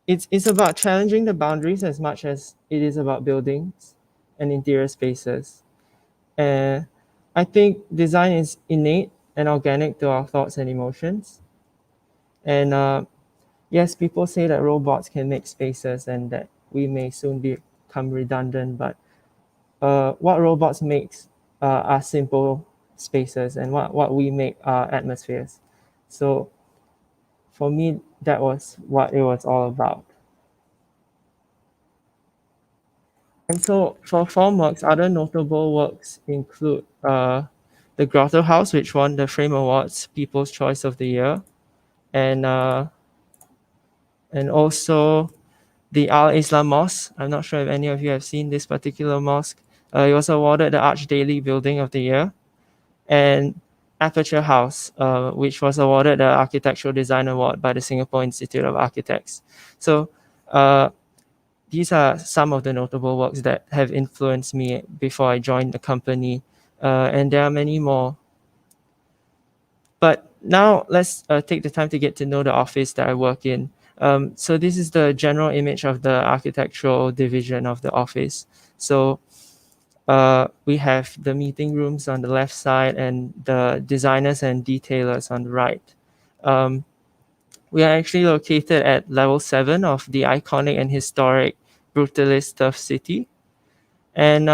It's about challenging the boundaries as much as it is about buildings and interior spaces. And I think design is innate and organic to our thoughts and emotions. And yes, people say that robots can make spaces and that we may soon become redundant, but what robots makes are simple spaces, and what we make are atmospheres. So for me, that was what it was all about. And so for formworks, other notable works include the Grotto House, which won the Frame Awards People's Choice of the Year, and also the Al Islam Mosque. I'm not sure if any of you have seen this particular mosque. It was awarded the Arch Daily Building of the Year, and Aperture House, which was awarded the Architectural Design Award by the Singapore Institute of Architects. So these are some of the notable works that have influenced me before I joined the company, and there are many more. But now let's take the time to get to know the office that I work in. So this is the general image of the architectural division of the office. So we have the meeting rooms on the left side and the designers and detailers on the right. We are actually located at level 7 of the iconic and historic brutalist Turf City. And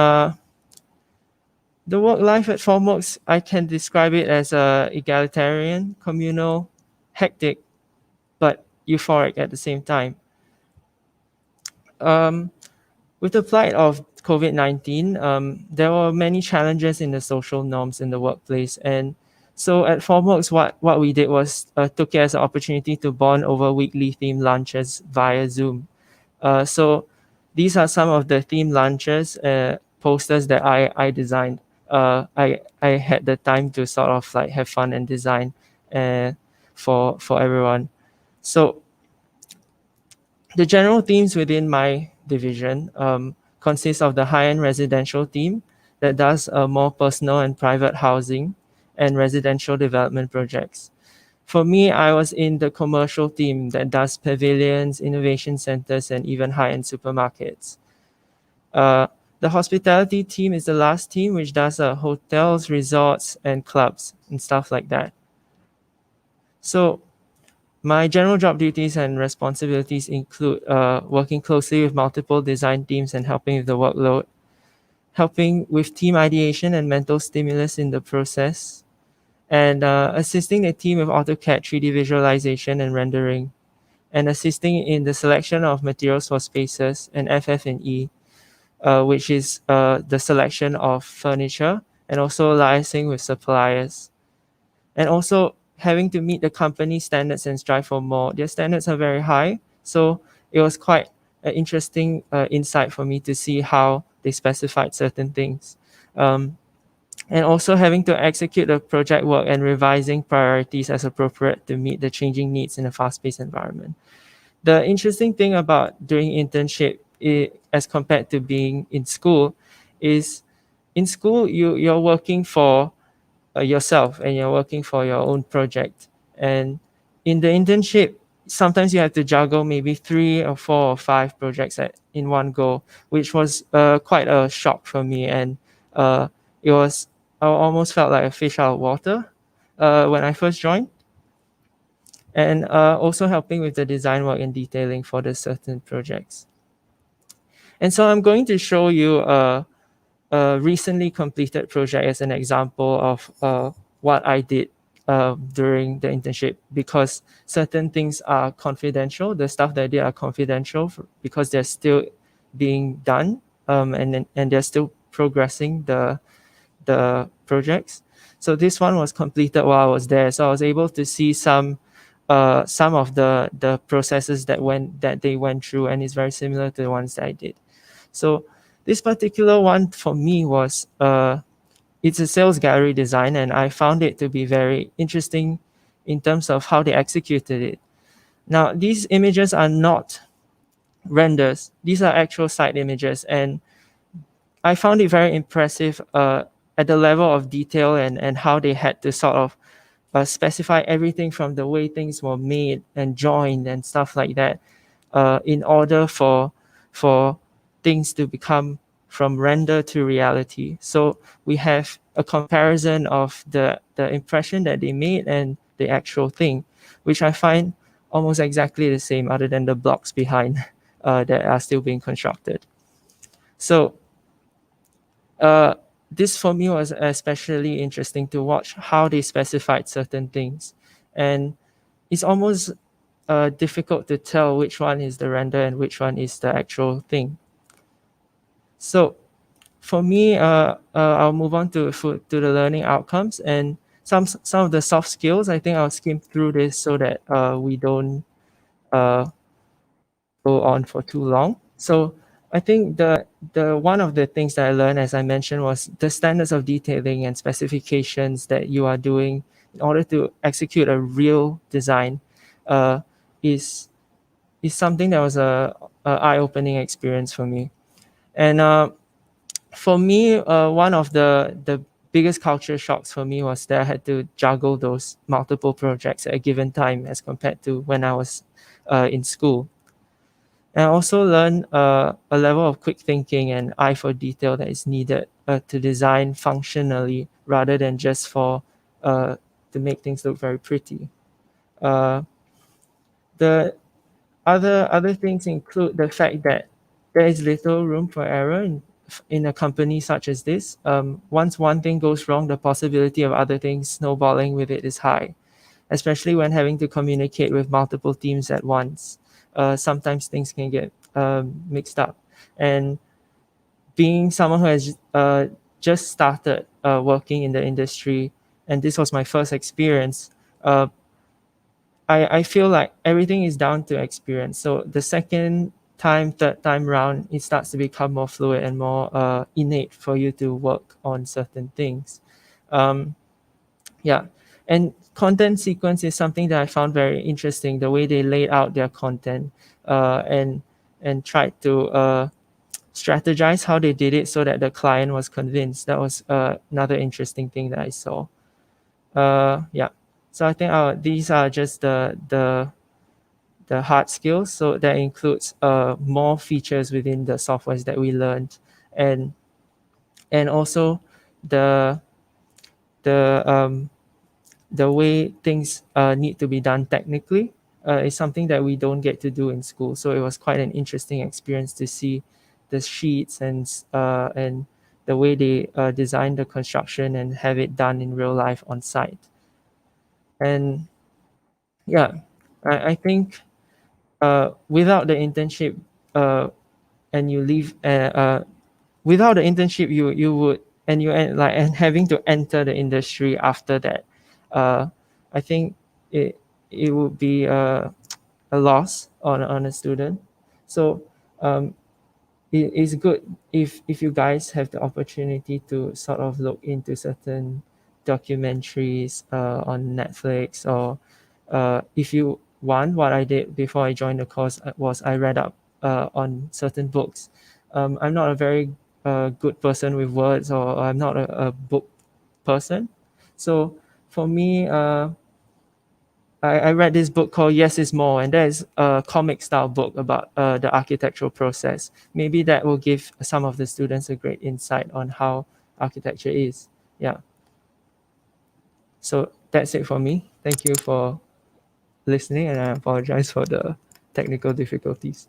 the work life at Formworks, I can describe it as egalitarian, communal, hectic, but euphoric at the same time. With the plight of COVID-19, there were many challenges in the social norms in the workplace. And so at Formworks, what we did was took it as an opportunity to bond over weekly themed lunches via Zoom. So these are some of the theme lunches, posters that I designed. I had the time to sort of like have fun and design for everyone. So the general themes within my division consist of the high-end residential team that does more personal and private housing and residential development projects. For me, I was in the commercial team that does pavilions, innovation centers, and even high-end supermarkets. The hospitality team is the last team, which does hotels, resorts, and clubs and stuff like that. So my general job duties and responsibilities include working closely with multiple design teams and helping with the workload, helping with team ideation and mental stimulus in the process, and assisting the team with AutoCAD 3D visualization and rendering, and assisting in the selection of materials for spaces and FF&E, which is the selection of furniture, and also liaising with suppliers. And also having to meet the company standards and strive for more. Their standards are very high, so it was quite an interesting insight for me to see how they specified certain things. And also having to execute the project work and revising priorities as appropriate to meet the changing needs in a fast-paced environment. The interesting thing about doing internship as compared to being in school is in school you're working for yourself and you're working for your own project. And in the internship, sometimes you have to juggle maybe 3 or 4 or 5 projects in one go, which was quite a shock for me. And I almost felt like a fish out of water when I first joined. And also helping with the design work and detailing for the certain projects. And so I'm going to show you a recently completed project as an example of what I did during the internship, because certain things are confidential. The stuff that I did are confidential because they're still being done and they're still progressing the projects. So this one was completed while I was there. So I was able to see some of the processes that they went through, and it's very similar to the ones that I did. So this particular one for me was it's a sales gallery design, and I found it to be very interesting in terms of how they executed it. Now, these images are not renders. These are actual site images, and I found it very impressive at the level of detail and how they had to sort of specify everything from the way things were made and joined and stuff like that in order for things to become from render to reality. So we have a comparison of the impression that they made and the actual thing, which I find almost exactly the same other than the blocks behind that are still being constructed. So this for me was especially interesting to watch how they specified certain things, and it's almost difficult to tell which one is the render and which one is the actual thing. So for me, I'll move on to the learning outcomes and some of the soft skills. I think I'll skim through this so that we don't uh, go on for too long. So I think the one of the things that I learned, as I mentioned, was the standards of detailing and specifications that you are doing in order to execute a real design uh, is is something that was a eye-opening experience for me. And for me, one of the biggest culture shocks for me was that I had to juggle those multiple projects at a given time as compared to when I was in school. And I also learned a level of quick thinking and eye for detail that is needed to design functionally rather than just for to make things look very pretty. Uh, the other things include the fact that there is little room for error in a company such as this. Once one thing goes wrong, the possibility of other things snowballing with it is high, especially when having to communicate with multiple teams at once. Sometimes things can get mixed up. And being someone who has just started working in the industry, and this was my first experience, uh, I feel like everything is down to experience. So the second time, third time round, it starts to become more fluid and more innate for you to work on certain things. Um, yeah, and content sequence is something that I found very interesting. The way they laid out their content and tried to strategize how they did it so that the client was convinced. That was another interesting thing that I saw. Yeah, so I think these are just the hard skills. So that includes more features within the softwares that we learned, and also the the um, the way things need to be done technically is something that we don't get to do in school. So it was quite an interesting experience to see the sheets and the way they design the construction and have it done in real life on site. And yeah, I think without the internship and you leave without the internship you would and you like and having to enter the industry after that, I think it would be a loss on a student. So um, it is good if you guys have the opportunity to sort of look into certain documentaries on Netflix, or if you want, what I did before I joined the course was I read up on certain books. I'm not a very good person with words, or I'm not a book person. So for me, I read this book called Yes is More, and that is a comic style book about the architectural process. Maybe that will give some of the students a great insight on how architecture is. Yeah. So that's it for me. Thank you for listening, and I apologize for the technical difficulties.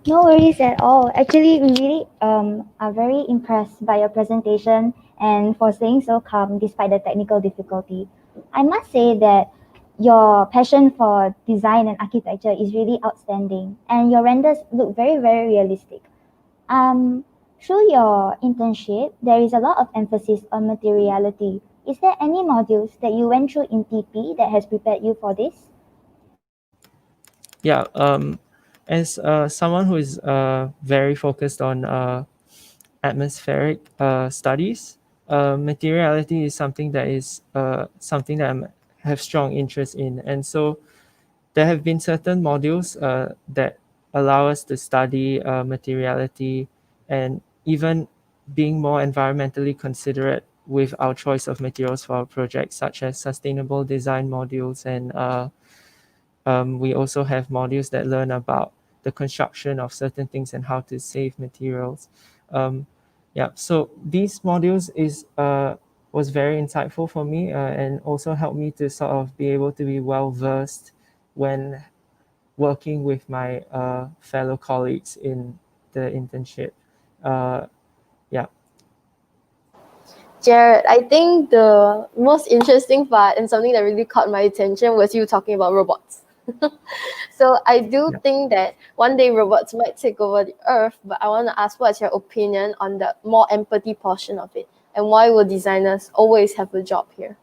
No worries at all. Actually, we really are very impressed by your presentation and for staying so calm despite the technical difficulty. I must say that your passion for design and architecture is really outstanding, and your renders look very, very realistic. Um, Through your internship, there is a lot of emphasis on materiality. Is there any modules that you went through in TP that has prepared you for this? Yeah. As someone who is very focused on atmospheric studies, materiality is something that I have strong interest in, and so there have been certain modules that allow us to study materiality and even being more environmentally considerate with our choice of materials for our projects, such as sustainable design modules. And we also have modules that learn about the construction of certain things and how to save materials. Yeah, so these modules was very insightful for me, and also helped me to sort of be able to be well versed when working with my fellow colleagues in the internship. Yeah. Jared, I think the most interesting part and something that really caught my attention was you talking about robots. So I do Yeah. think that one day robots might take over the earth, but I want to ask what's your opinion on the more empathy portion of it, and why will designers always have a job here?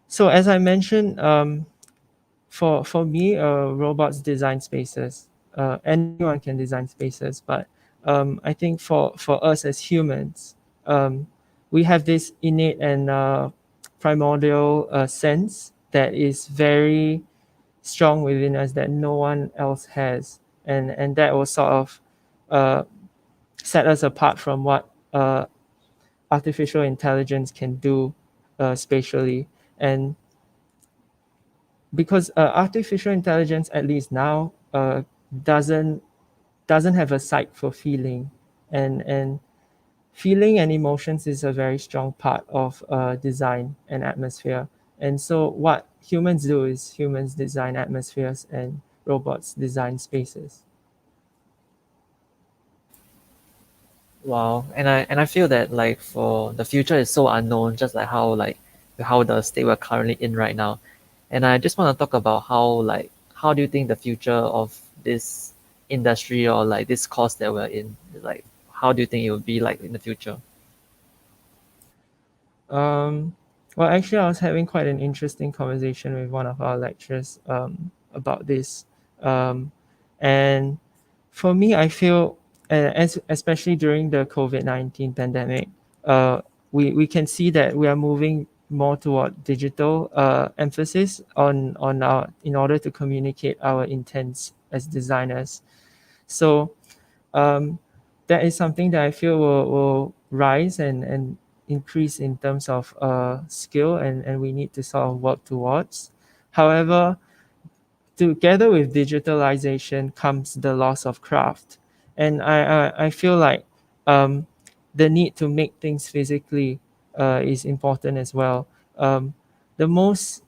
So as I mentioned, for me, robots design spaces. Anyone can design spaces, but I think for us as humans, we have this innate and primordial sense that is very strong within us that no one else has, and that will sort of uh, set us apart from what artificial intelligence can do spatially. And because artificial intelligence, at least now, doesn't doesn't have a sight for feeling, and feeling and emotions is a very strong part of design and atmosphere. And so what humans do is humans design atmospheres and robots design spaces. Wow, and I feel that like for the future is so unknown, just like how the state we're currently in right now. And I just want to talk about how do you think the future of this industry or like this course that we're in, like how do you think it will be like in the future? Um, well, actually, I was having quite an interesting conversation with one of our lecturers about this. And for me, I feel, especially during the COVID-19 pandemic, we can see that we are moving more toward digital emphasis on our in order to communicate our intents as designers. So um, that is something that I feel will rise and increase in terms of skill, and we need to sort of work towards. However, together with digitalization comes the loss of craft. And I feel like um, the need to make things physically is important as well. The most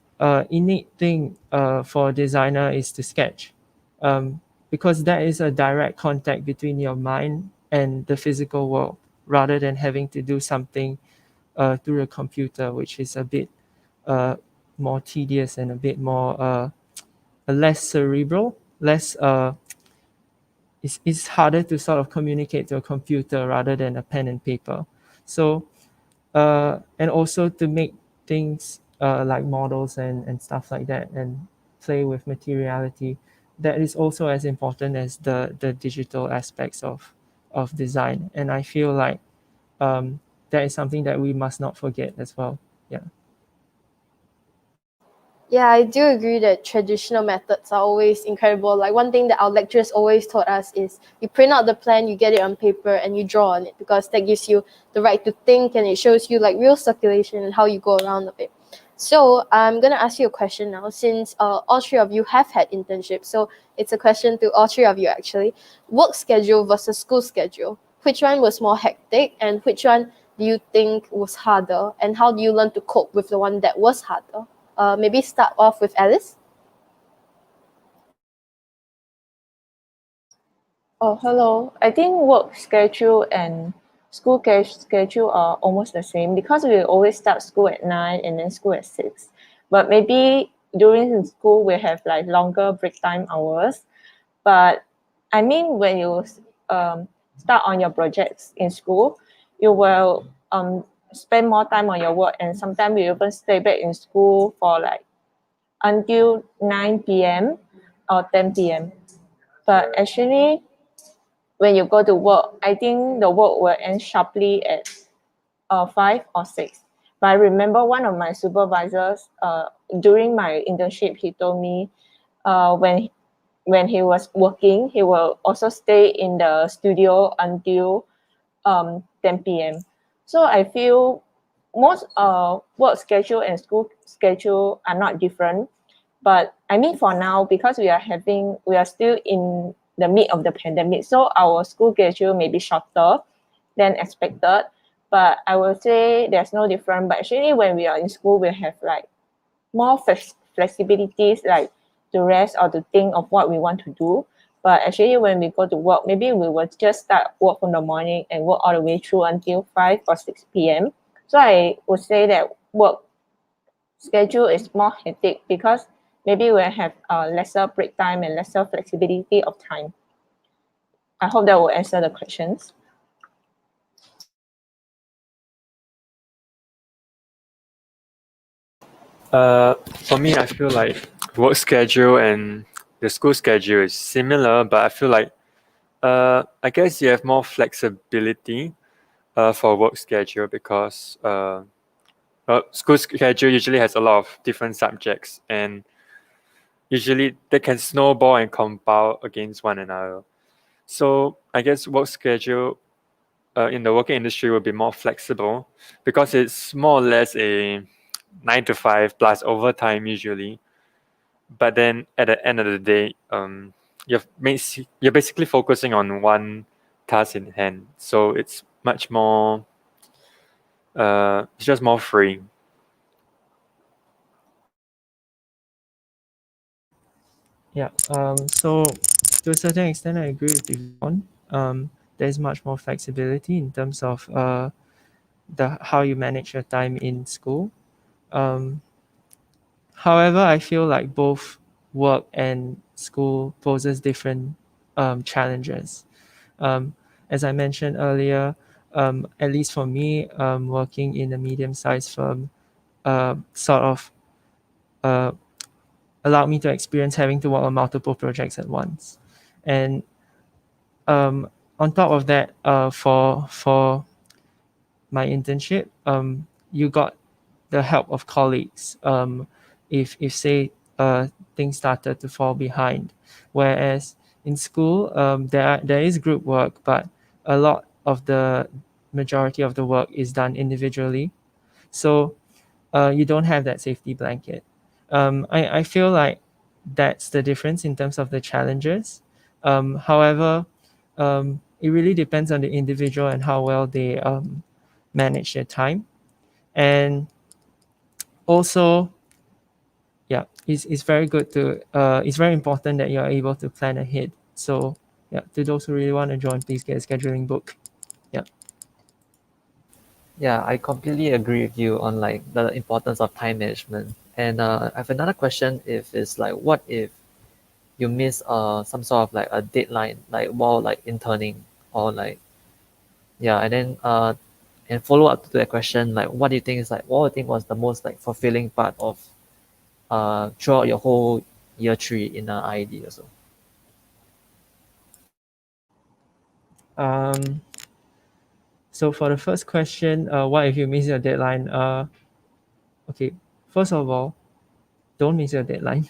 innate thing for a designer is to sketch, because that is a direct contact between your mind and the physical world rather than having to do something through a computer, which is a bit uh, more tedious and a bit more less cerebral, less it's harder to sort of communicate to a computer rather than a pen and paper. So and also to make things like models and stuff like that and play with materiality, that is also as important as the digital aspects of design. And I feel like that is something that we must not forget as well. Yeah. Yeah, I do agree that traditional methods are always incredible. Like one thing that our lecturers always taught us is you print out the plan, you get it on paper, and you draw on it because that gives you the right to think and it shows you like real circulation and how you go around of it. So I'm gonna ask you a question now, since all three of you have had internships. So it's a question to all three of you actually. Work schedule versus school schedule. Which one was more hectic, and which one do you think was harder? And how do you learn to cope with the one that was harder? Maybe start off with Alice. Oh, hello. I think work schedule and school schedule are almost the same because we always start school at 9 and then school at 6. But maybe during school we have like longer break time hours. But I mean, when you start on your projects in school, you will spend more time on your work, and sometimes you even stay back in school for like until 9 p.m. or 10 p.m. But actually, when you go to work, I think the work will end sharply at 5 or 6. But I remember one of my supervisors during my internship, he told me when he was working, he will also stay in the studio until 10 p.m. So I feel most work schedule and school schedule are not different. But I mean, for now, because we are still in the mid of the pandemic, so our school schedule may be shorter than expected. But I will say there's no difference. But actually, when we are in school, we have like more flexibilities like to rest or to think of what we want to do. But actually, when we go to work, maybe we will just start work from the morning and work all the way through until 5 or 6 p.m. So I would say that work schedule is more hectic because maybe we have lesser break time and lesser flexibility of time. I hope that will answer the questions. For me, I feel like work schedule and the school schedule is similar, but I feel like I guess you have more flexibility for work schedule because school schedule usually has a lot of different subjects, and usually they can snowball and compound against one another. So I guess work schedule in the working industry will be more flexible because it's more or less a 9 to 5 plus overtime usually. But then at the end of the day, you're basically focusing on one task in hand. So it's much more, it's just more free. Yeah. So to a certain extent, I agree with Tivon. There's much more flexibility in terms of the how you manage your time in school. However, I feel like both work and school poses different challenges. As I mentioned earlier, at least for me, working in a medium-sized firm, sort of uh, allowed me to experience having to work on multiple projects at once. And on top of that, for my internship, you got the help of colleagues. If say things started to fall behind, whereas in school there is group work, but a lot of the majority of the work is done individually. So you don't have that safety blanket. I feel like that's the difference in terms of the challenges. However, it really depends on the individual and how well they manage their time. And also, yeah, it's very good to, it's very important that you're able to plan ahead. So, yeah, to those who really want to join, please get a scheduling book. Yeah. Yeah, I completely agree with you on like the importance of time management. And I have another question. If it's like, what if you miss some sort of like a deadline, like while like interning, or like, yeah, and then and follow up to that question, like what do you think is like, what do you think was the most like fulfilling part of throughout your whole year 3 in IAD also? So for the first question, what if you miss your deadline? Okay, first of all, don't miss your deadline.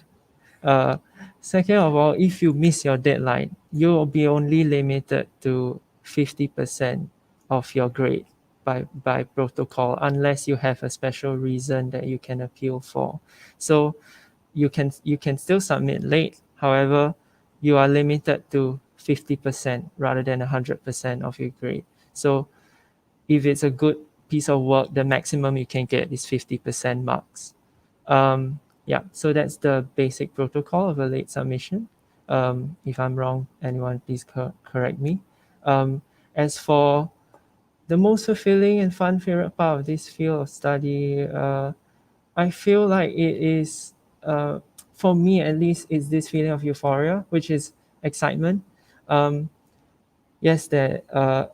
Second of all, if you miss your deadline, you will be only limited to 50% of your grade by protocol, unless you have a special reason that you can appeal for. So you can still submit late. However, you are limited to 50% rather than 100% of your grade. So if it's a good piece of work, the maximum you can get is 50% marks. Yeah, so that's the basic protocol of a late submission. If I'm wrong, anyone please correct me. As for the most fulfilling and fun favorite part of this field of study, I feel like it is, for me at least, it's this feeling of euphoria, which is excitement. Yes, that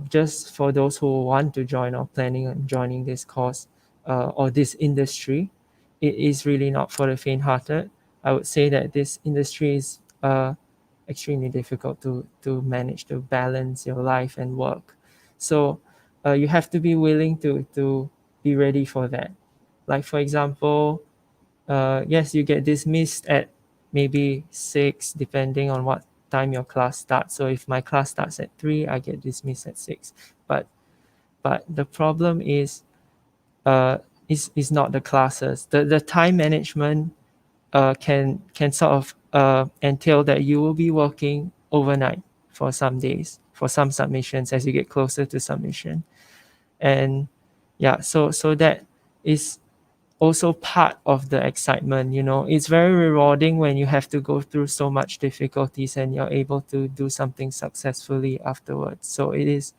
just for those who want to join or planning on joining this course or this industry, it is really not for the faint-hearted. I would say that this industry is extremely difficult to manage, to balance your life and work. So you have to be willing to be ready for that. Like for example, yes, you get dismissed at maybe 6, depending on what time your class starts. So if my class starts at 3, I get dismissed at 6. But the problem is not the classes. The time management can sort of entail that you will be working overnight for some days, for some submissions as you get closer to submission. And yeah, so that is also part of the excitement. You know, it's very rewarding when you have to go through so much difficulties and you're able to do something successfully afterwards. So it is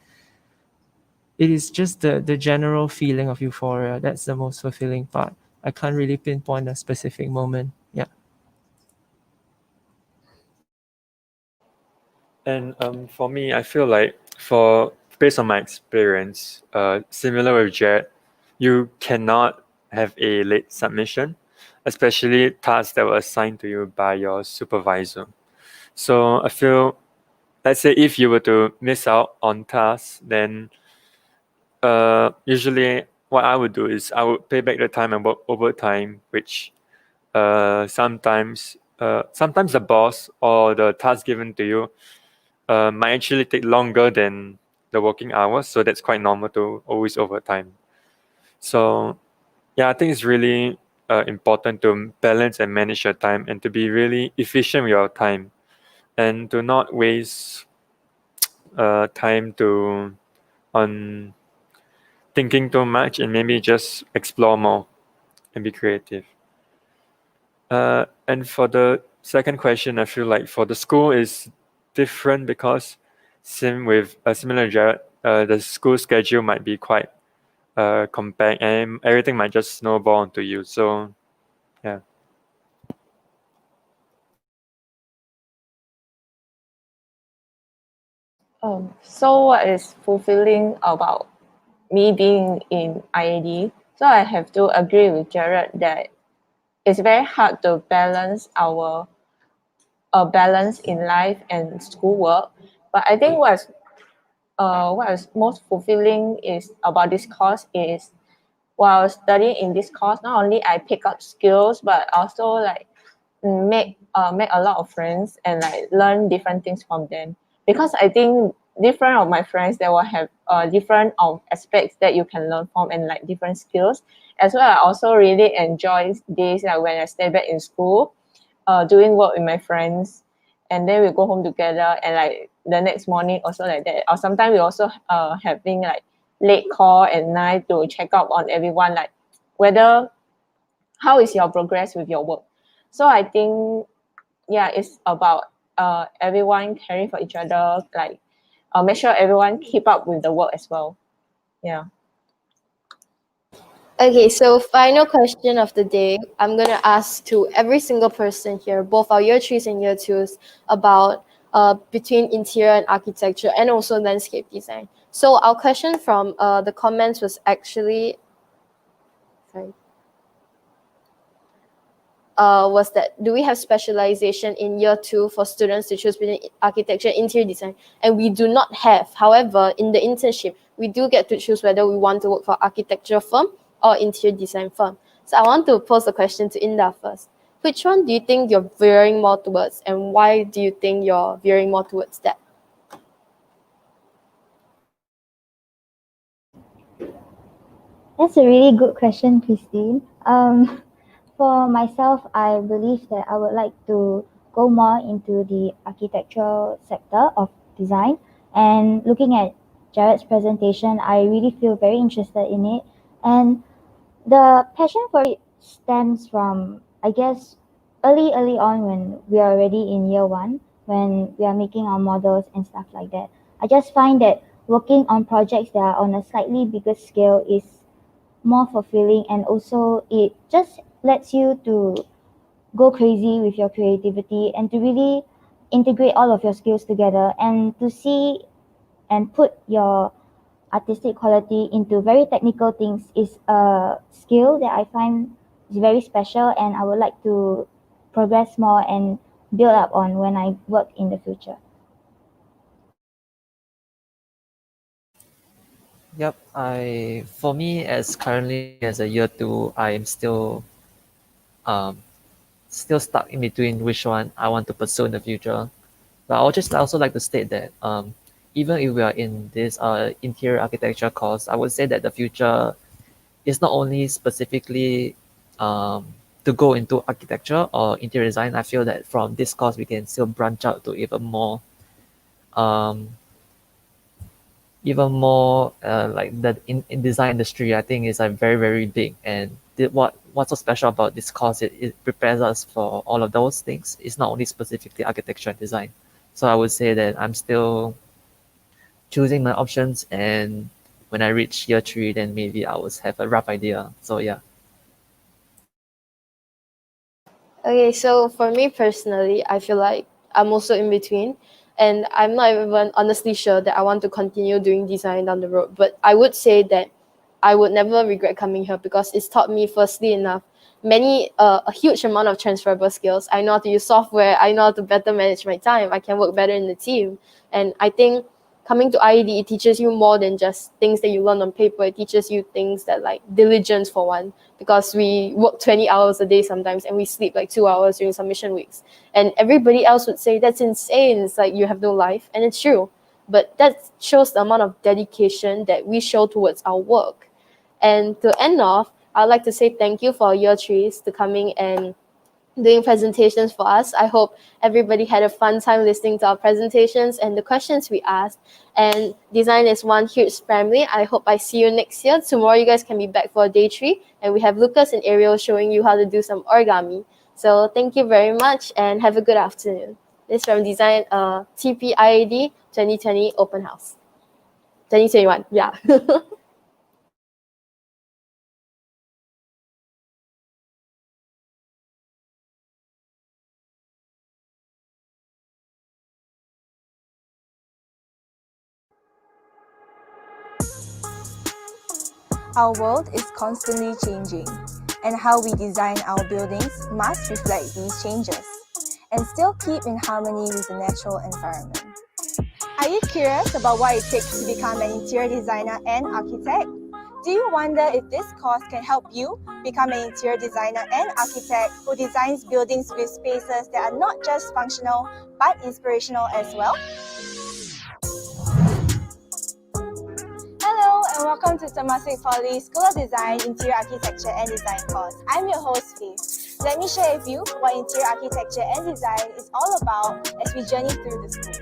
just the general feeling of euphoria. That's the most fulfilling part. I can't really pinpoint a specific moment. Yeah. And for me, I feel like for based on my experience, similar with Jared, you cannot have a late submission, especially tasks that were assigned to you by your supervisor. So I feel, let's say if you were to miss out on tasks, then usually what I would do is I would pay back the time and work overtime, which sometimes the boss or the task given to you might actually take longer than the working hours, so that's quite normal to always overtime. So yeah, I think it's really important to balance and manage your time and to be really efficient with your time and to not waste time to on thinking too much and maybe just explore more and be creative. And for the second question, I feel like for the school is different because similar to Jared, the school schedule might be quite compact and everything might just snowball onto you. So yeah. So what is fulfilling about me being in IAD? So I have to agree with Jared that it's very hard to balance our balance in life and schoolwork. But I think what is most fulfilling is about this course is while studying in this course, not only I pick up skills, but also like make a lot of friends and like learn different things from them. Because I think different of my friends they will have different aspects that you can learn from and like different skills. As well, I also really enjoy days like when I stay back in school, doing work with my friends, and then we go home together and like the next morning also like that. Or sometimes we also having like late call at night to check up on everyone, like whether how is your progress with your work. So I think yeah, it's about everyone caring for each other, like make sure everyone keep up with the work as well. Yeah. Okay, so final question of the day. I'm gonna ask to every single person here, both our year threes and year twos, about between interior and architecture and also landscape design. So our question from the comments was actually, sorry, was that do we have specialization in year two for students to choose between architecture and interior design? And we do not have. However, in the internship, we do get to choose whether we want to work for architecture firm or interior design firm. So I want to pose a question to Inda first. Which one do you think you're veering more towards, and why do you think you're veering more towards that? That's a really good question, Christine. For myself, I believe that I would like to go more into the architectural sector of design. And looking at Jared's presentation, I really feel very interested in it. And the passion for it stems from, I guess, early on when we are already in year one, when we are making our models and stuff like that. I just find that working on projects that are on a slightly bigger scale is more fulfilling, and also it just lets you to go crazy with your creativity and to really integrate all of your skills together and to see and put your artistic quality into very technical things is a skill that I find is very special, and I would like to progress more and build up on when I work in the future. Yep, for me as currently as a year two, I am um still stuck in between which one I want to pursue in the future. But I would just also like to state that even if we are in this interior architecture course, I would say that the future is not only specifically to go into architecture or interior design. I feel that from this course we can still branch out to um, even more like that in design industry. I think is very very big, and what what's so special about this course, it prepares us for all of those things. It's not only specifically architecture and design. So I would say that I'm still choosing my options, and when I reach year 3, then maybe I will have a rough idea. So yeah. Okay, so for me personally, I feel like I'm also in between, and I'm not even honestly sure that I want to continue doing design down the road. But I would say that I would never regret coming here because it's taught me, firstly enough, a huge amount of transferable skills. I know how to use software. I know how to better manage my time. I can work better in the team, and I think coming to IAD, it teaches you more than just things that you learn on paper. It teaches you things that like diligence for one, because we work 20 hours a day sometimes and we sleep like 2 hours during submission weeks. And everybody else would say that's insane. It's like you have no life. And it's true. But that shows the amount of dedication that we show towards our work. And to end off, I'd like to say thank you for year threes to coming and doing presentations for us. I hope everybody had a fun time listening to our presentations and the questions we asked. And design is one huge family. I hope I see you next year. Tomorrow you guys can be back for day 3, and we have Lucas and Ariel showing you how to do some origami. So thank you very much and have a good afternoon. This is from Design TPIAD 2020 Open House. 2021, yeah. Our world is constantly changing, and how we design our buildings must reflect these changes and still keep in harmony with the natural environment. Are you curious about what it takes to become an interior designer and architect? Do you wonder if this course can help you become an interior designer and architect who designs buildings with spaces that are not just functional but inspirational as well? Hello and welcome to Temasek Poly School of Design, Interior Architecture and Design course. I'm your host, Faith. Let me share with you what interior architecture and design is all about as we journey through the school.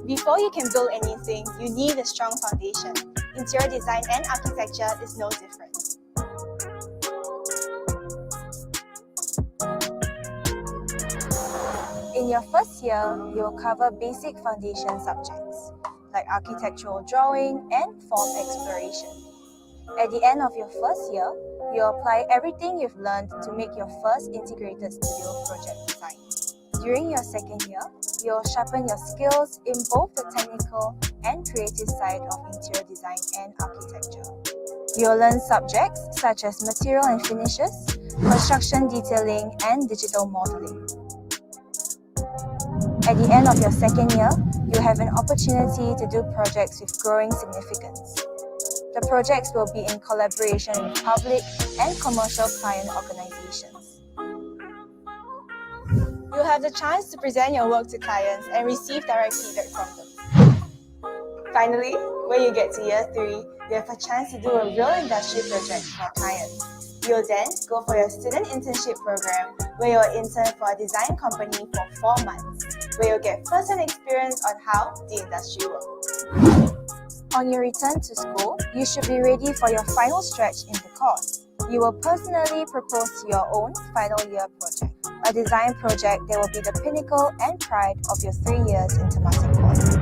Before you can build anything, you need a strong foundation. Interior design and architecture is no different. In your first year, you'll cover basic foundation subjects like architectural drawing and form exploration. At the end of your first year, you'll apply everything you've learned to make your first integrated studio project design. During your second year, you'll sharpen your skills in both the technical and creative side of interior design and architecture. You'll learn subjects such as material and finishes, construction detailing, and digital modeling. At the end of your second year, you have an opportunity to do projects with growing significance. The projects will be in collaboration with public and commercial client organizations. You'll have the chance to present your work to clients and receive direct feedback from them. Finally, when you get to year 3, you have a chance to do a real industry project for a client. You'll then go for your student internship program, where you'll intern for a design company for 4 months, where you'll get first-hand experience on how the industry works. On your return to school, you should be ready for your final stretch in the course. You will personally propose your own final year project, a design project that will be the pinnacle and pride of your 3 years in Temasek Poly.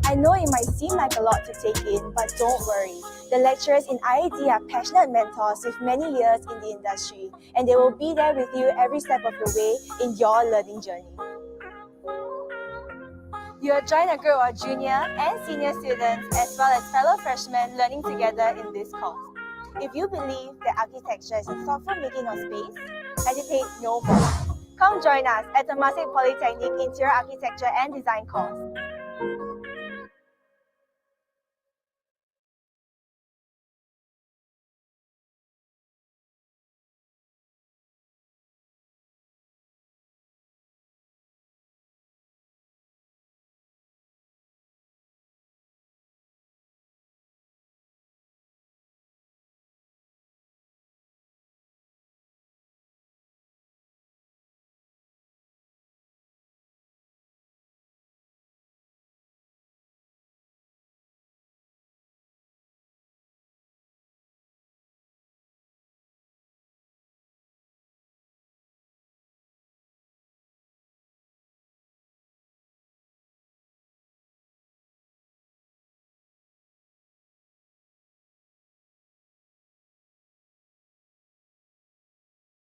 I know it might seem like a lot to take in, but don't worry. The lecturers in IAD are passionate mentors with many years in the industry, and they will be there with you every step of the way in your learning journey. You'll join a group of junior and senior students as well as fellow freshmen learning together in this course. If you believe that architecture is a thoughtful making of space, hesitate no more. Come join us at the Temasek Polytechnic Interior Architecture and Design course.